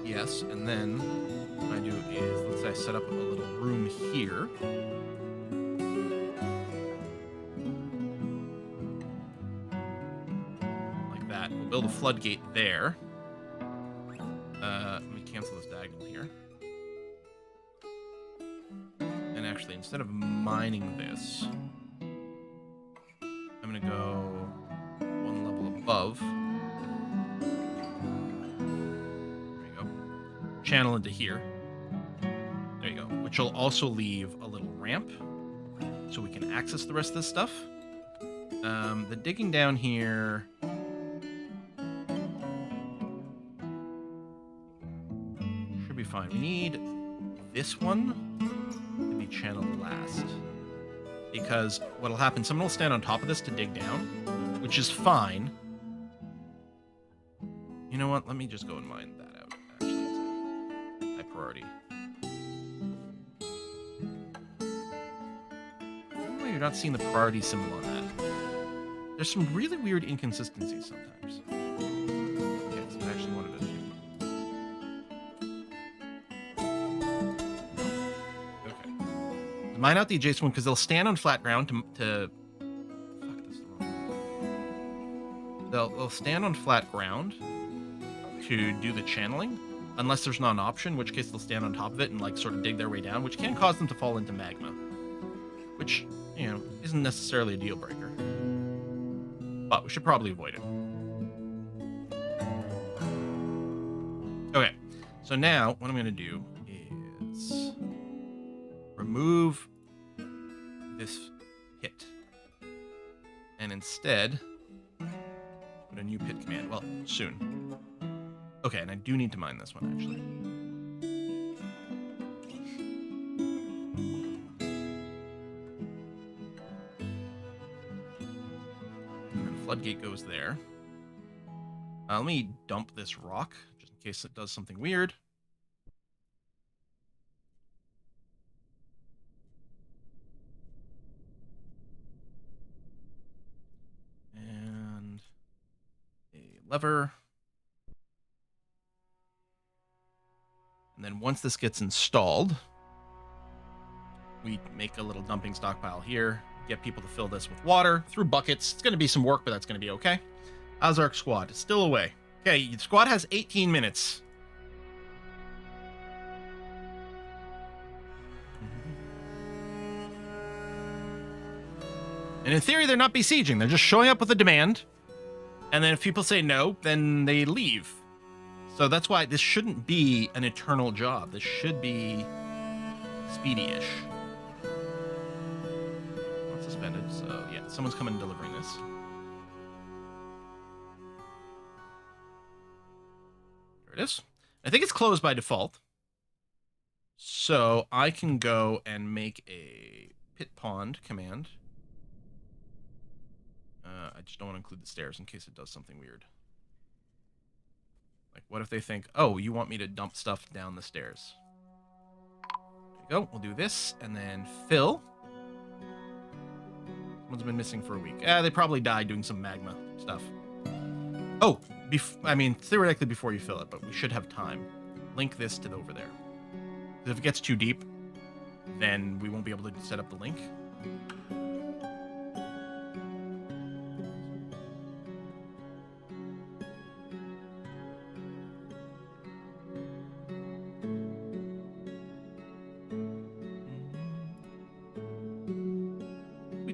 yes, and then what I do is, let's say I set up a little room here. Like that. We'll build a floodgate there. Let me cancel this diagonal here. And actually, instead of mining this, I'm going to go one level above. Channel into here. There you go. Which will also leave a little ramp so we can access the rest of this stuff. The digging down here. Should be fine. We need this one to be channeled last. Because what'll happen, someone will stand on top of this to dig down, which is fine. You know what? Let me just go and mine that out, actually. High priority. Why you're not seeing the priority symbol on that? There's some really weird inconsistencies sometimes. Okay, so I actually wanted to do. Okay. Mine out the adjacent one because they'll stand on flat ground to fuck this the wrong way. They'll stand on flat ground to do the channeling, unless there's not an option, in which case they'll stand on top of it and like sort of dig their way down, which can cause them to fall into magma, which, you know, isn't necessarily a deal breaker, but we should probably avoid it. Okay, so now what I'm going to do is remove this pit and instead put a new pit command. Well, soon. Okay, and I do need to mine this one, actually. And then floodgate goes there. Let me dump this rock, just in case it does something weird. And a lever. And then once this gets installed, we make a little dumping stockpile here, get people to fill this with water through buckets. It's going to be some work, but that's going to be okay. How's our squad? It's still away. Okay, the squad has 18 minutes. And in theory, they're not besieging. They're just showing up with a demand. And then if people say no, then they leave. So that's why this shouldn't be an eternal job. This should be speedy-ish. Not suspended, so yeah, someone's coming and delivering this. There it is. I think it's closed by default. So I can go and make a pit pond command. I just don't want to include the stairs in case it does something weird. Like, what if they think, oh, you want me to dump stuff down the stairs? There you go. We'll do this, and then fill. Someone's been missing for a week. They probably died doing some magma stuff. Oh, I mean, theoretically before you fill it, but we should have time. Link this to over there. If it gets too deep, then we won't be able to set up the link.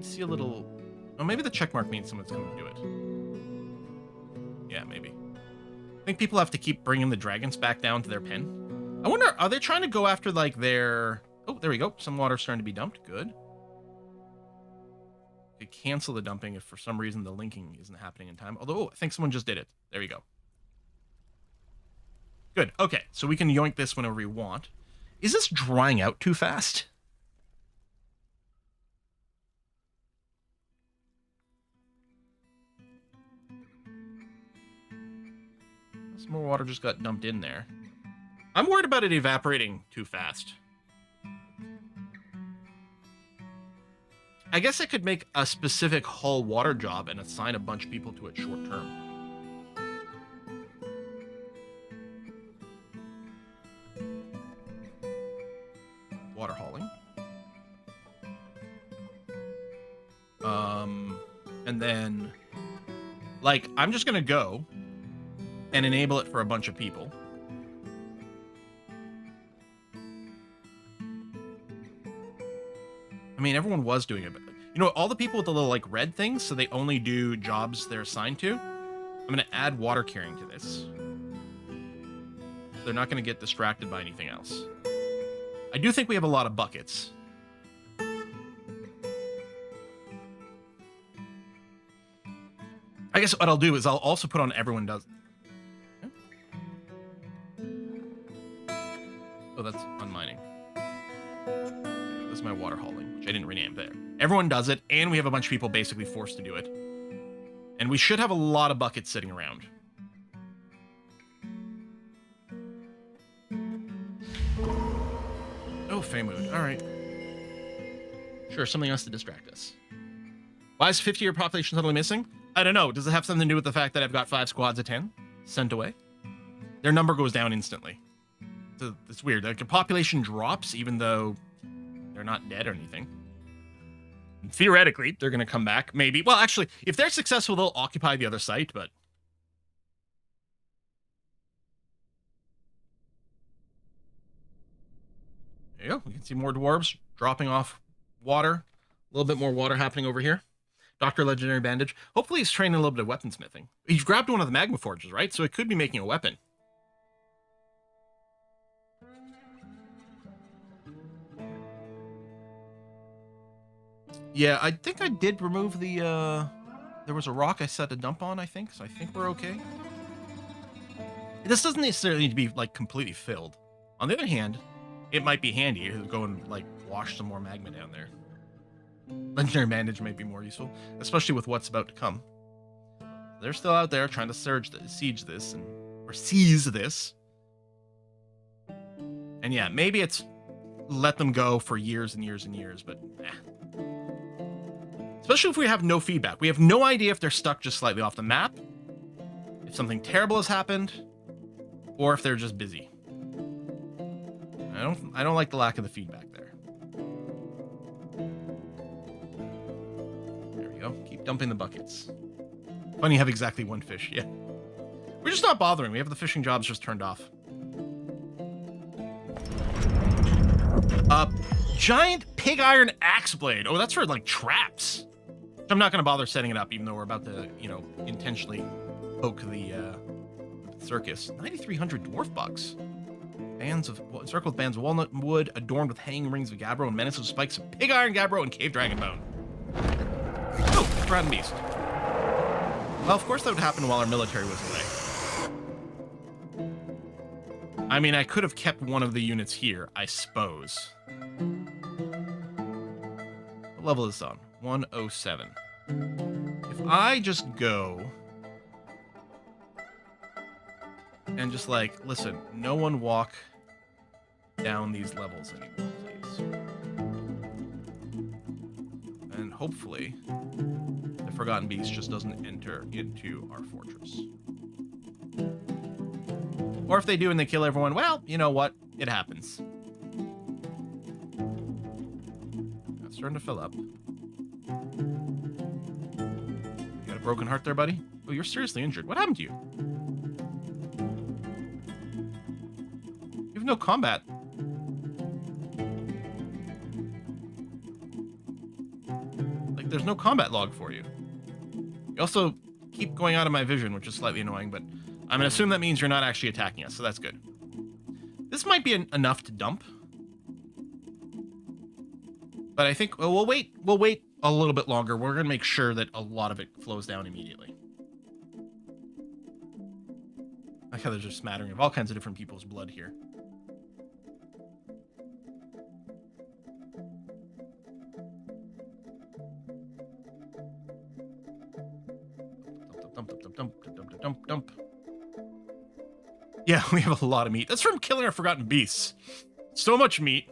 See a little... Oh, maybe the checkmark means someone's coming to do it. Yeah, maybe. I think people have to keep bringing the dragons back down to their pen. I wonder, are they trying to go after, like, their... Oh, there we go. Some water's starting to be dumped. Good. Could cancel the dumping if for some reason the linking isn't happening in time. Although, I think someone just did it. There we go. Good. Okay, so we can yoink this whenever we want. Is this drying out too fast? Some more water just got dumped in there. I'm worried about it evaporating too fast. I guess I could make a specific hull water job and assign a bunch of people to it short term. Water hauling. And then, like, I'm just gonna go and enable it for a bunch of people. I mean, everyone was doing it, but you know, all the people with the little like red things, so they only do jobs they're assigned to. I'm gonna add water carrying to this. They're not gonna get distracted by anything else. I do think we have a lot of buckets. I guess what I'll do is I'll also put on everyone does. Oh, that's unmining. This is my water hauling, which I didn't rename there. Everyone does it, and we have a bunch of people basically forced to do it. And we should have a lot of buckets sitting around. Feymood. All right. Sure, something else to distract us. Why is 50-year population suddenly missing? I don't know. Does it have something to do with the fact that I've got 5 squads of 10 sent away? Their number goes down instantly. So it's weird. Like, the population drops even though they're not dead or anything. And theoretically, they're going to come back. Maybe. Well, actually, if they're successful, they'll occupy the other site, but... There you go. We can see more dwarves dropping off water. A little bit more water happening over here. Dr. Legendary Bandage. Hopefully he's training a little bit of weaponsmithing. He's grabbed one of the magma forges, right? So it could be making a weapon. Yeah, I think I did remove the, there was a rock I set a dump on, I think. So I think we're okay. This doesn't necessarily need to be, like, completely filled. On the other hand, it might be handy to go and, like, wash some more magma down there. Legendary Bandage might be more useful, especially with what's about to come. They're still out there trying to siege this, or seize this. And yeah, maybe it's let them go for years and years and years, but especially if we have no feedback. We have no idea if they're stuck just slightly off the map, if something terrible has happened, or if they're just busy. I don't like the lack of the feedback there. There we go. Keep dumping the buckets. Funny you have exactly 1 fish. Yeah. We're just not bothering. We have the fishing jobs just turned off. Giant pig iron axe blade. Oh, that's for, like, traps. I'm not going to bother setting it up, even though we're about to, you know, intentionally poke the circus. 9,300 dwarf bucks. Encircled bands of walnut wood, adorned with hanging rings of gabbro and menace with spikes of pig iron gabbro and cave dragon bone. Oh, Dragon Beast. Well, of course that would happen while our military was away. I mean, I could have kept one of the units here, I suppose. What level is this on? 107. If I just go and just, like, listen, no one walk down these levels anymore, please. And hopefully the Forgotten Beast just doesn't enter into our fortress. Or if they do and they kill everyone, well, you know what? It happens. It's starting to fill up. You got a broken heart there, buddy? Oh, you're seriously injured. What happened to you? You have no combat. Like, there's no combat log for you. You also keep going out of my vision, which is slightly annoying, but I'm going to assume that means you're not actually attacking us, so that's good. This might be enough to dump. But I think we'll wait a little bit longer. We're going to make sure that a lot of it flows down immediately. I like how there's a smattering of all kinds of different people's blood here. Dump. Yeah, we have a lot of meat. That's from killing our forgotten beasts. So much meat.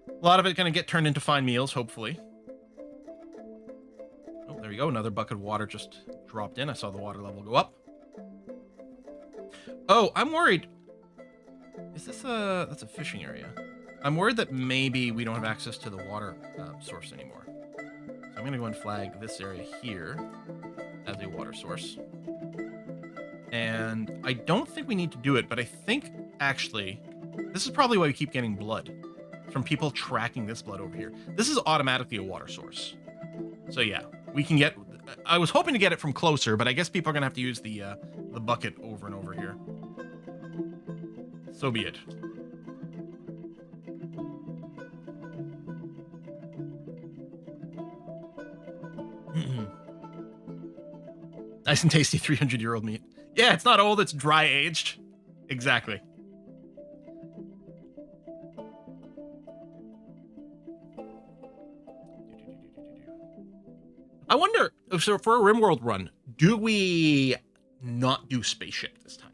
A lot of it going to get turned into fine meals, hopefully. Oh, there you go. Another bucket of water just dropped in. I saw the water level go up. Oh, I'm worried. Is this a... That's a fishing area. I'm worried that maybe we don't have access to the water source anymore. So I'm going to go and flag this area here as a water source. And I don't think we need to do it, but I think, actually, this is probably why we keep getting blood. From people tracking this blood over here. This is automatically a water source. So yeah, we can get... I was hoping to get it from closer, but I guess people are going to have to use the bucket over and over here. So be it. Nice and tasty 300-year-old meat. Yeah, it's not old, it's dry-aged. Exactly. I wonder, so for a RimWorld run, do we not do spaceship this time?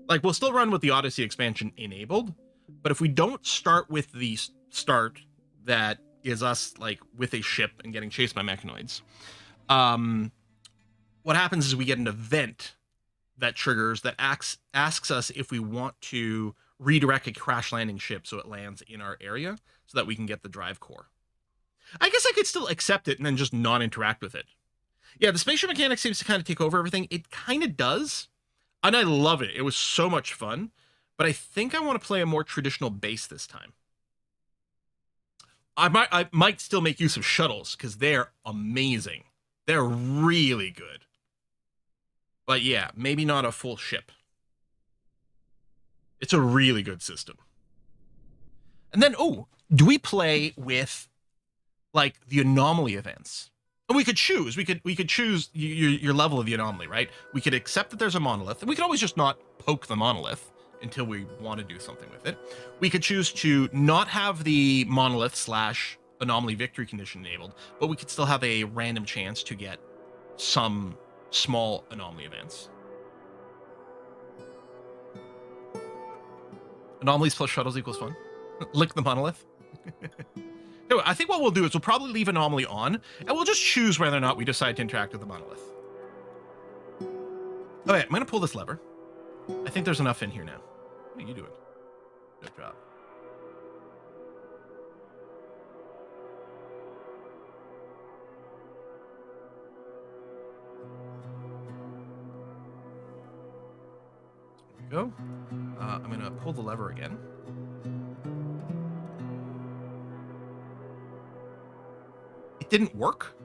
Like, we'll still run with the Odyssey expansion enabled, But if we don't start with the start that is us like with a ship and getting chased by mechanoids, what happens is we get an event that triggers that asks us if we want to redirect a crash landing ship so it lands in our area so that we can get the drive core. I guess I could still accept it and then just not interact with it. Yeah, the spatial mechanic seems to kind of take over everything. It kind of does, and I love it. It was so much fun, but I think I want to play a more traditional base this time. I might still make use of shuttles because they're amazing. They're really good. But yeah, maybe not a full ship. It's a really good system. And then, do we play with like the anomaly events? And we could choose. We could choose your level of the anomaly, right? We could accept that there's a monolith, and we could always just not poke the monolith until we want to do something with it. We could choose to not have the monolith / anomaly victory condition enabled, but we could still have a random chance to get some small anomaly events. Anomalies plus shuttles equals fun. Lick the monolith. No, I think what we'll do is we'll probably leave anomaly on, and we'll just choose whether or not we decide to interact with the monolith. Okay, I'm gonna pull this lever. I think there's enough in here now. What are you doing? Good job. There we go. I'm gonna pull the lever again. It didn't work.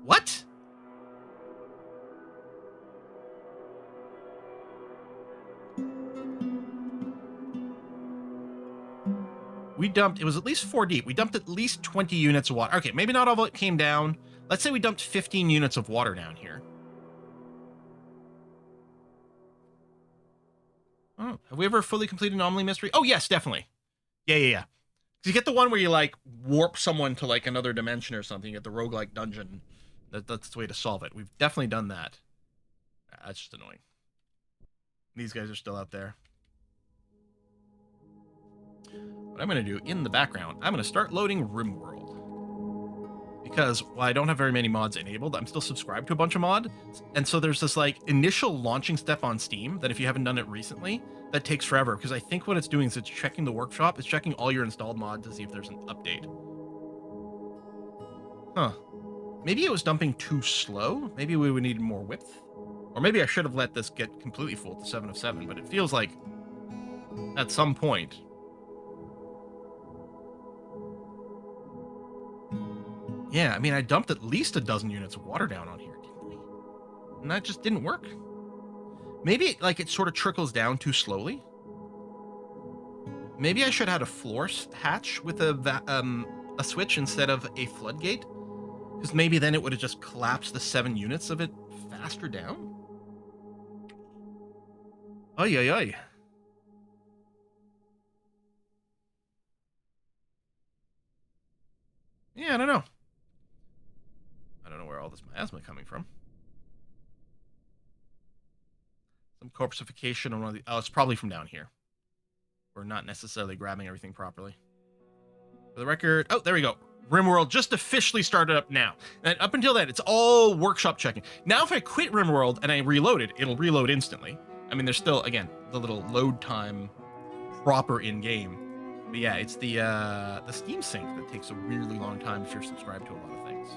What? We dumped, it was at least 4 deep. We dumped at least 20 units of water. Okay, maybe not all of it came down. Let's say we dumped 15 units of water down here. Oh, have we ever fully completed Anomaly Mystery? Oh, yes, definitely. Yeah. You get the one where you, like, warp someone to, like, another dimension or something. You get the roguelike dungeon. That's the way to solve it. We've definitely done that. That's just annoying. These guys are still out there. What I'm going to do in the background, I'm going to start loading RimWorld. Because while I don't have very many mods enabled, I'm still subscribed to a bunch of mods. And so there's this like initial launching step on Steam that if you haven't done it recently, that takes forever. Because I think what it's doing is it's checking the workshop. It's checking all your installed mods to see if there's an update. Huh. Maybe it was dumping too slow. Maybe we would need more width. Or maybe I should have let this get completely full to 7 of 7. But it feels like at some point... Yeah, I mean, I dumped at least a dozen units of water down on here, didn't we? And that just didn't work. Maybe, like, it sort of trickles down too slowly. Maybe I should have had a floor hatch with a switch instead of a floodgate. Because maybe then it would have just collapsed the 7 units of it faster down. Oy, oy, oy. Yeah, I don't know. I don't know where all this miasma coming from. Some corpsification on one of the... Oh, it's probably from down here. We're not necessarily grabbing everything properly. For the record... Oh, there we go. RimWorld just officially started up now. And up until then, it's all workshop checking. Now if I quit RimWorld and I reload it, it'll reload instantly. I mean, there's still, again, the little load time proper in-game. But yeah, it's the Steam sync that takes a weirdly long time if you're subscribed to a lot of things.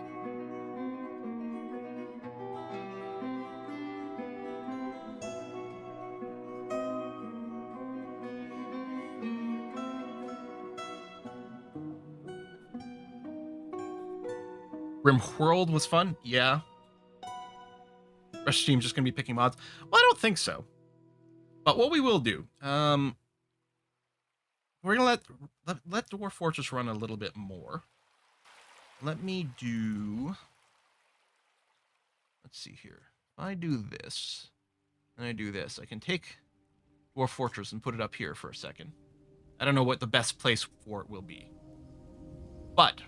RimWorld was fun? Yeah. Rest team's just going to be picking mods? Well, I don't think so. But what we will do, we're going to let Dwarf Fortress run a little bit more. Let me do... Let's see here. If I do this, and I do this, I can take Dwarf Fortress and put it up here for a second. I don't know what the best place for it will be. But...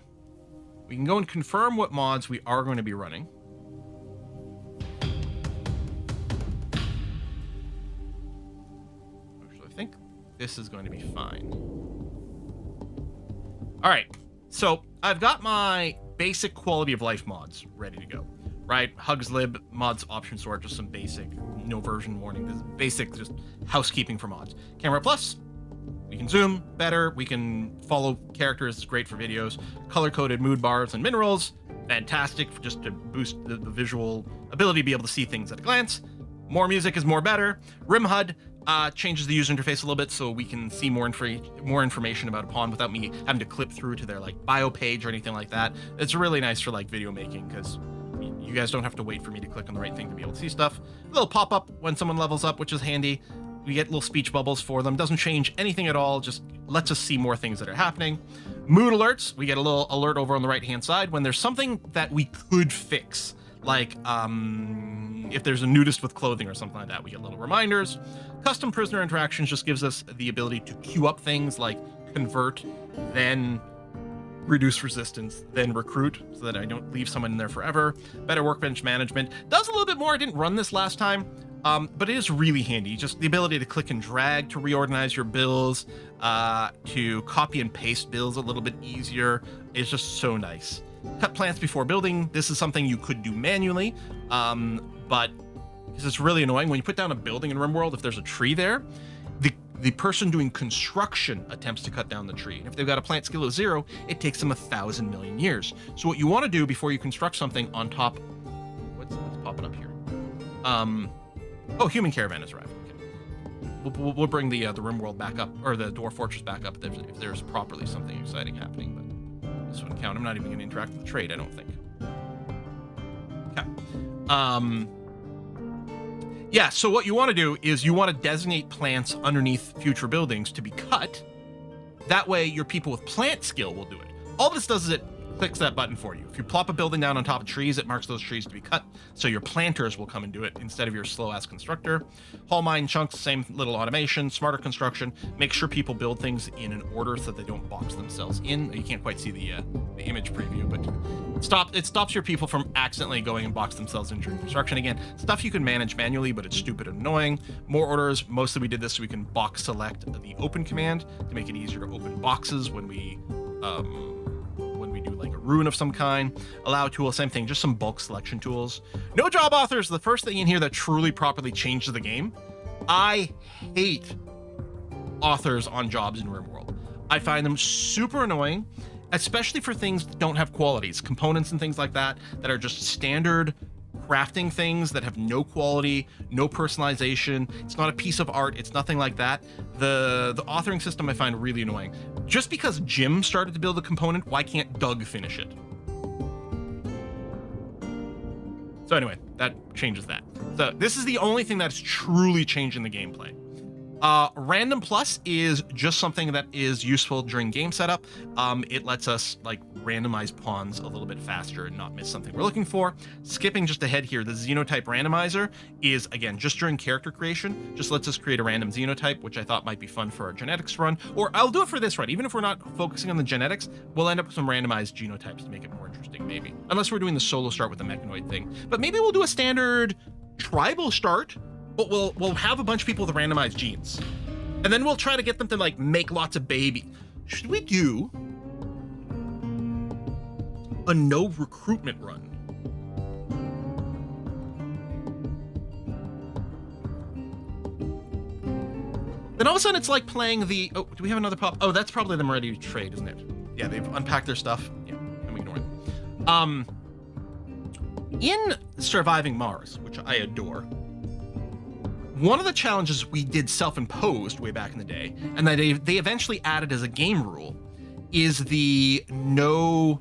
we can go and confirm what mods we are going to be running. this is going to be fine. All right, so I've got my basic quality of life mods ready to go, right? Hugs lib mods option sort, just some basic, no version warning, this basic just housekeeping for mods. Camera plus, we can zoom better, we can follow characters, it's great for videos. Color-coded mood bars and minerals, fantastic for just to boost the visual ability to be able to see things at a glance. More music is more better. RimHUD changes the user interface a little bit so we can see more information about a pawn without me having to clip through to their like bio page or anything like that. It's really nice for like video making because you guys don't have to wait for me to click on the right thing to be able to see stuff. A little pop-up when someone levels up, which is handy. We get little speech bubbles for them. Doesn't change anything at all, just lets us see more things that are happening. Mood alerts, we get a little alert over on the right-hand side when there's something that we could fix. Like, if there's a nudist with clothing or something like that, we get little reminders. Custom prisoner interactions just gives us the ability to queue up things like convert, then reduce resistance, then recruit, so that I don't leave someone in there forever. Better workbench management. Does a little bit more. I didn't run this last time, but it is really handy. Just the ability to click and drag to reorganize your bills, to copy and paste bills a little bit easier. It's just so nice. Cut plants before building. This is something you could do manually, but because it's really annoying when you put down a building in RimWorld, if there's a tree there, the person doing construction attempts to cut down the tree. And if they've got a plant skill of 0, it takes them 1,000 million years. So what you want to do before you construct something on top, what's popping up here? Oh, human caravan has arrived. Okay. We'll bring the RimWorld back up, or the Dwarf Fortress back up if there's properly something exciting happening. But this wouldn't count. I'm not even going to interact with the trade, I don't think. Okay. Yeah, so what you want to do is you want to designate plants underneath future buildings to be cut. That way your people with plant skill will do it. All this does is it clicks that button for you. If you plop a building down on top of trees, it marks those trees to be cut, so your planters will come and do it instead of your slow-ass constructor. Haul mine chunks, same little automation. Smarter construction, make sure people build things in an order so that they don't box themselves in. You can't quite see the image preview, but it stops your people from accidentally going and box themselves in during construction. Again, stuff you can manage manually, but it's stupid and annoying. More orders, mostly we did this so we can box select the open command to make it easier to open boxes when we do like a ruin of some kind. Allow tool, same thing, just some bulk selection tools. No job authors, the first thing in here that truly properly changes the game. I hate authors on jobs in RimWorld. I find them super annoying, especially for things that don't have qualities, components and things like that are just standard crafting things that have no quality, no personalization. It's not a piece of art. It's nothing like that. The authoring system I find really annoying. Just because Jim started to build a component, why can't Doug finish it? So anyway, that changes that. So this is the only thing that's truly changing the gameplay. Random plus is just something that is useful during game setup. It lets us like randomize pawns a little bit faster and not miss something we're looking for. Skipping just ahead here, the xenotype randomizer is, again, just during character creation, just lets us create a random xenotype, which I thought might be fun for our genetics run, or I'll do it for this run. Even if we're not focusing on the genetics, we'll end up with some randomized genotypes to make it more interesting, maybe. Unless we're doing the solo start with the mechanoid thing. But maybe we'll do a standard tribal start, but we'll have a bunch of people with randomized genes. And then we'll try to get them to like make lots of babies. Should we do a no recruitment run? Then all of a sudden it's like playing the, oh, do we have another pop? Oh, that's probably them ready to trade, isn't it? Yeah, they've unpacked their stuff. Yeah, I'm ignoring them. In Surviving Mars, which I adore, one of the challenges we did self-imposed way back in the day, and that they eventually added as a game rule, is the no,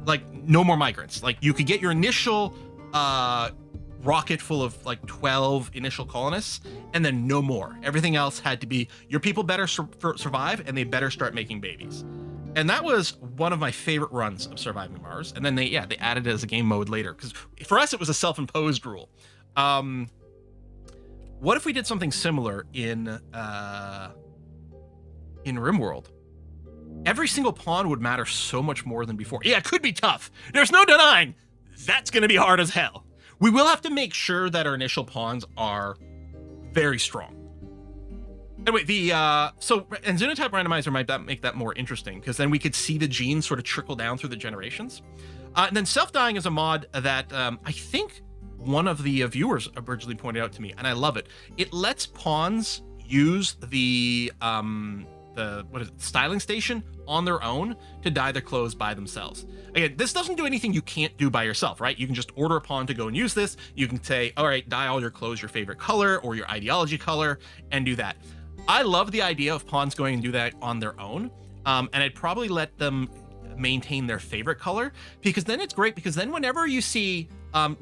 like no more migrants. Like you could get your initial rocket full of like 12 initial colonists, and then no more. Everything else had to be your people better survive, and they better start making babies. And that was one of my favorite runs of Surviving Mars. And then they added it as a game mode later, because for us it was a self-imposed rule. What if we did something similar in RimWorld? Every single pawn would matter so much more than before. Yeah, it could be tough. There's no denying that's going to be hard as hell. We will have to make sure that our initial pawns are very strong. Anyway, and Xenotype Randomizer might make that more interesting, because then we could see the genes sort of trickle down through the generations. And then self-dying is a mod that I think one of the viewers originally pointed out to me, and I love it. It lets pawns use the styling station on their own to dye their clothes by themselves. Again, this doesn't do anything you can't do by yourself, right? You can just order a pawn to go and use this. You can say, all right, dye all your clothes your favorite color or your ideology color, and do that. I love the idea of pawns going and do that on their own. And I'd probably let them maintain their favorite color, because then it's great, because then whenever you see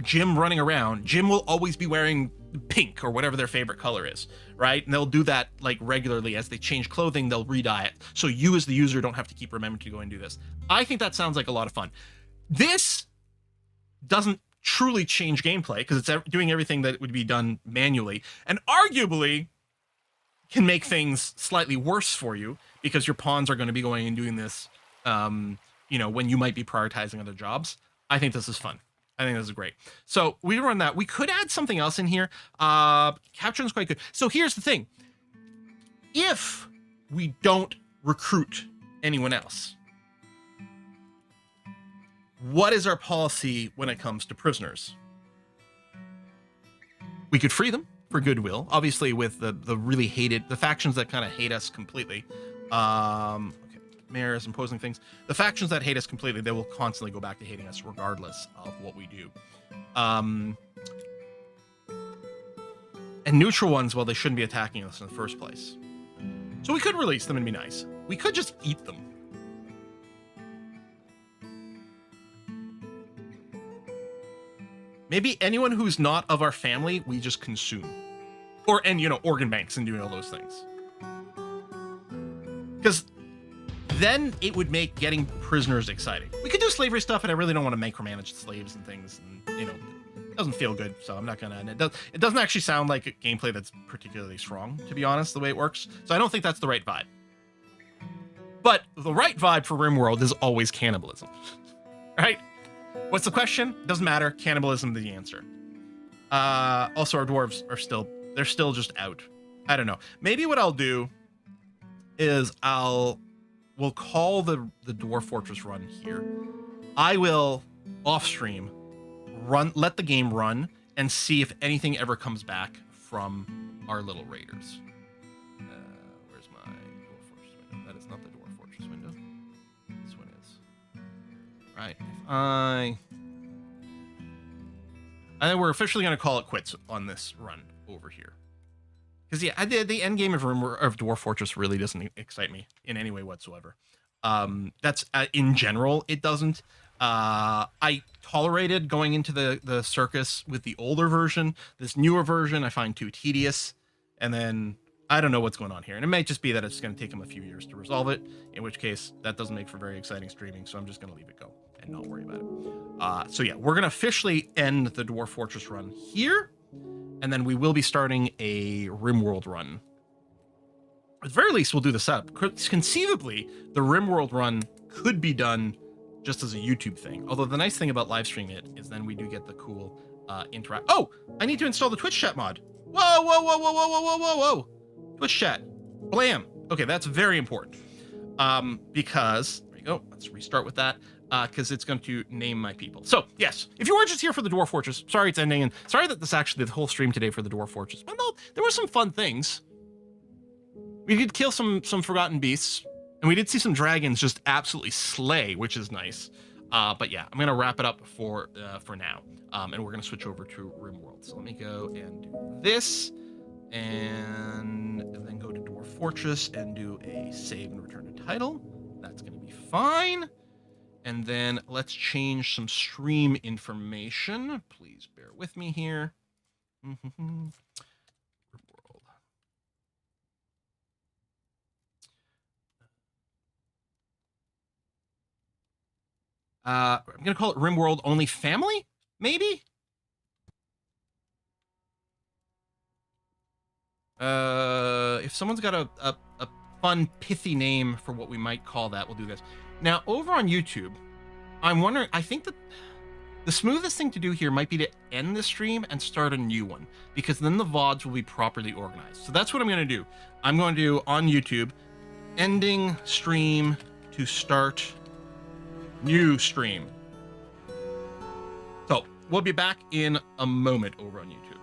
Jim running around, Jim will always be wearing pink or whatever their favorite color is, right? And they'll do that like regularly. As they change clothing, they'll re-dye it, so you as the user don't have to keep remembering to go and do this. I think that sounds like a lot of fun. This doesn't truly change gameplay, because it's doing everything that would be done manually, and arguably can make things slightly worse for you, because your pawns are going to be going and doing this when you might be prioritizing other jobs. I think this is fun. I think this is great. So we run that. We could add something else in here. Capturing is quite good. So here's the thing. If we don't recruit anyone else, what is our policy when it comes to prisoners? We could free them for goodwill, obviously, with the really the factions that kind of hate us completely. Mayors imposing things. The factions that hate us completely, they will constantly go back to hating us regardless of what we do. And neutral ones, well, they shouldn't be attacking us in the first place. So we could release them and be nice. We could just eat them. Maybe anyone who's not of our family, we just consume. Organ banks and doing all those things. Because then it would make getting prisoners exciting. We could do slavery stuff, and I really don't want to micromanage slaves and things, and it doesn't feel good, so I'm not gonna. And it doesn't actually sound like a gameplay that's particularly strong, to be honest, the way it works. So I don't think that's the right vibe. But the right vibe for RimWorld is always cannibalism, right? What's the question? Doesn't matter. Cannibalism is the answer. Also, our dwarves are still just out. I don't know. Maybe what I'll do is we'll call the Dwarf Fortress run here. I will, off stream, let the game run and see if anything ever comes back from our little raiders. Where's my Dwarf Fortress window? That is not the Dwarf Fortress window. This one is. Right. I think we're officially going to call it quits on this run over here. Because yeah, the end game of Dwarf Fortress really doesn't excite me in any way whatsoever. That's in general, it doesn't. I tolerated going into the circus with the older version. This newer version I find too tedious, and then I don't know what's going on here. And it might just be that it's going to take them a few years to resolve it, in which case that doesn't make for very exciting streaming, so I'm just going to leave it go and not worry about it. So yeah, we're going to officially end the Dwarf Fortress run here. And then we will be starting a RimWorld run. At the very least, we'll do the setup. Conceivably, the RimWorld run could be done just as a YouTube thing. Although the nice thing about live streaming it is then we do get the cool interact. Oh, I need to install the Twitch chat mod. Whoa, whoa, whoa, whoa, whoa, whoa, whoa, whoa, whoa. Twitch chat. Blam. Okay, that's very important. Because, there we go. Let's restart with that. Because it's going to name my people. So, yes, if you were just here for the Dwarf Fortress, sorry it's ending, and sorry that this actually the whole stream today for the Dwarf Fortress. But no, there were some fun things. We did kill some forgotten beasts, and we did see some dragons just absolutely slay, which is nice. But yeah, I'm going to wrap it up for now, and we're going to switch over to RimWorld. So let me go and do this, and then go to Dwarf Fortress and do a save and return to title. That's going to be fine. And then let's change some stream information. Please bear with me here. RimWorld. I'm going to call it RimWorld Only Family, maybe? If someone's got a fun, pithy name for what we might call that, we'll do this. Now, over on YouTube, I'm wondering, I think that The smoothest thing to do here might be to end the stream and start a new one, because then the VODs will be properly organized. So that's what I'm going to do. I'm going to do on YouTube, ending stream to start new stream. So we'll be back in a moment over on YouTube.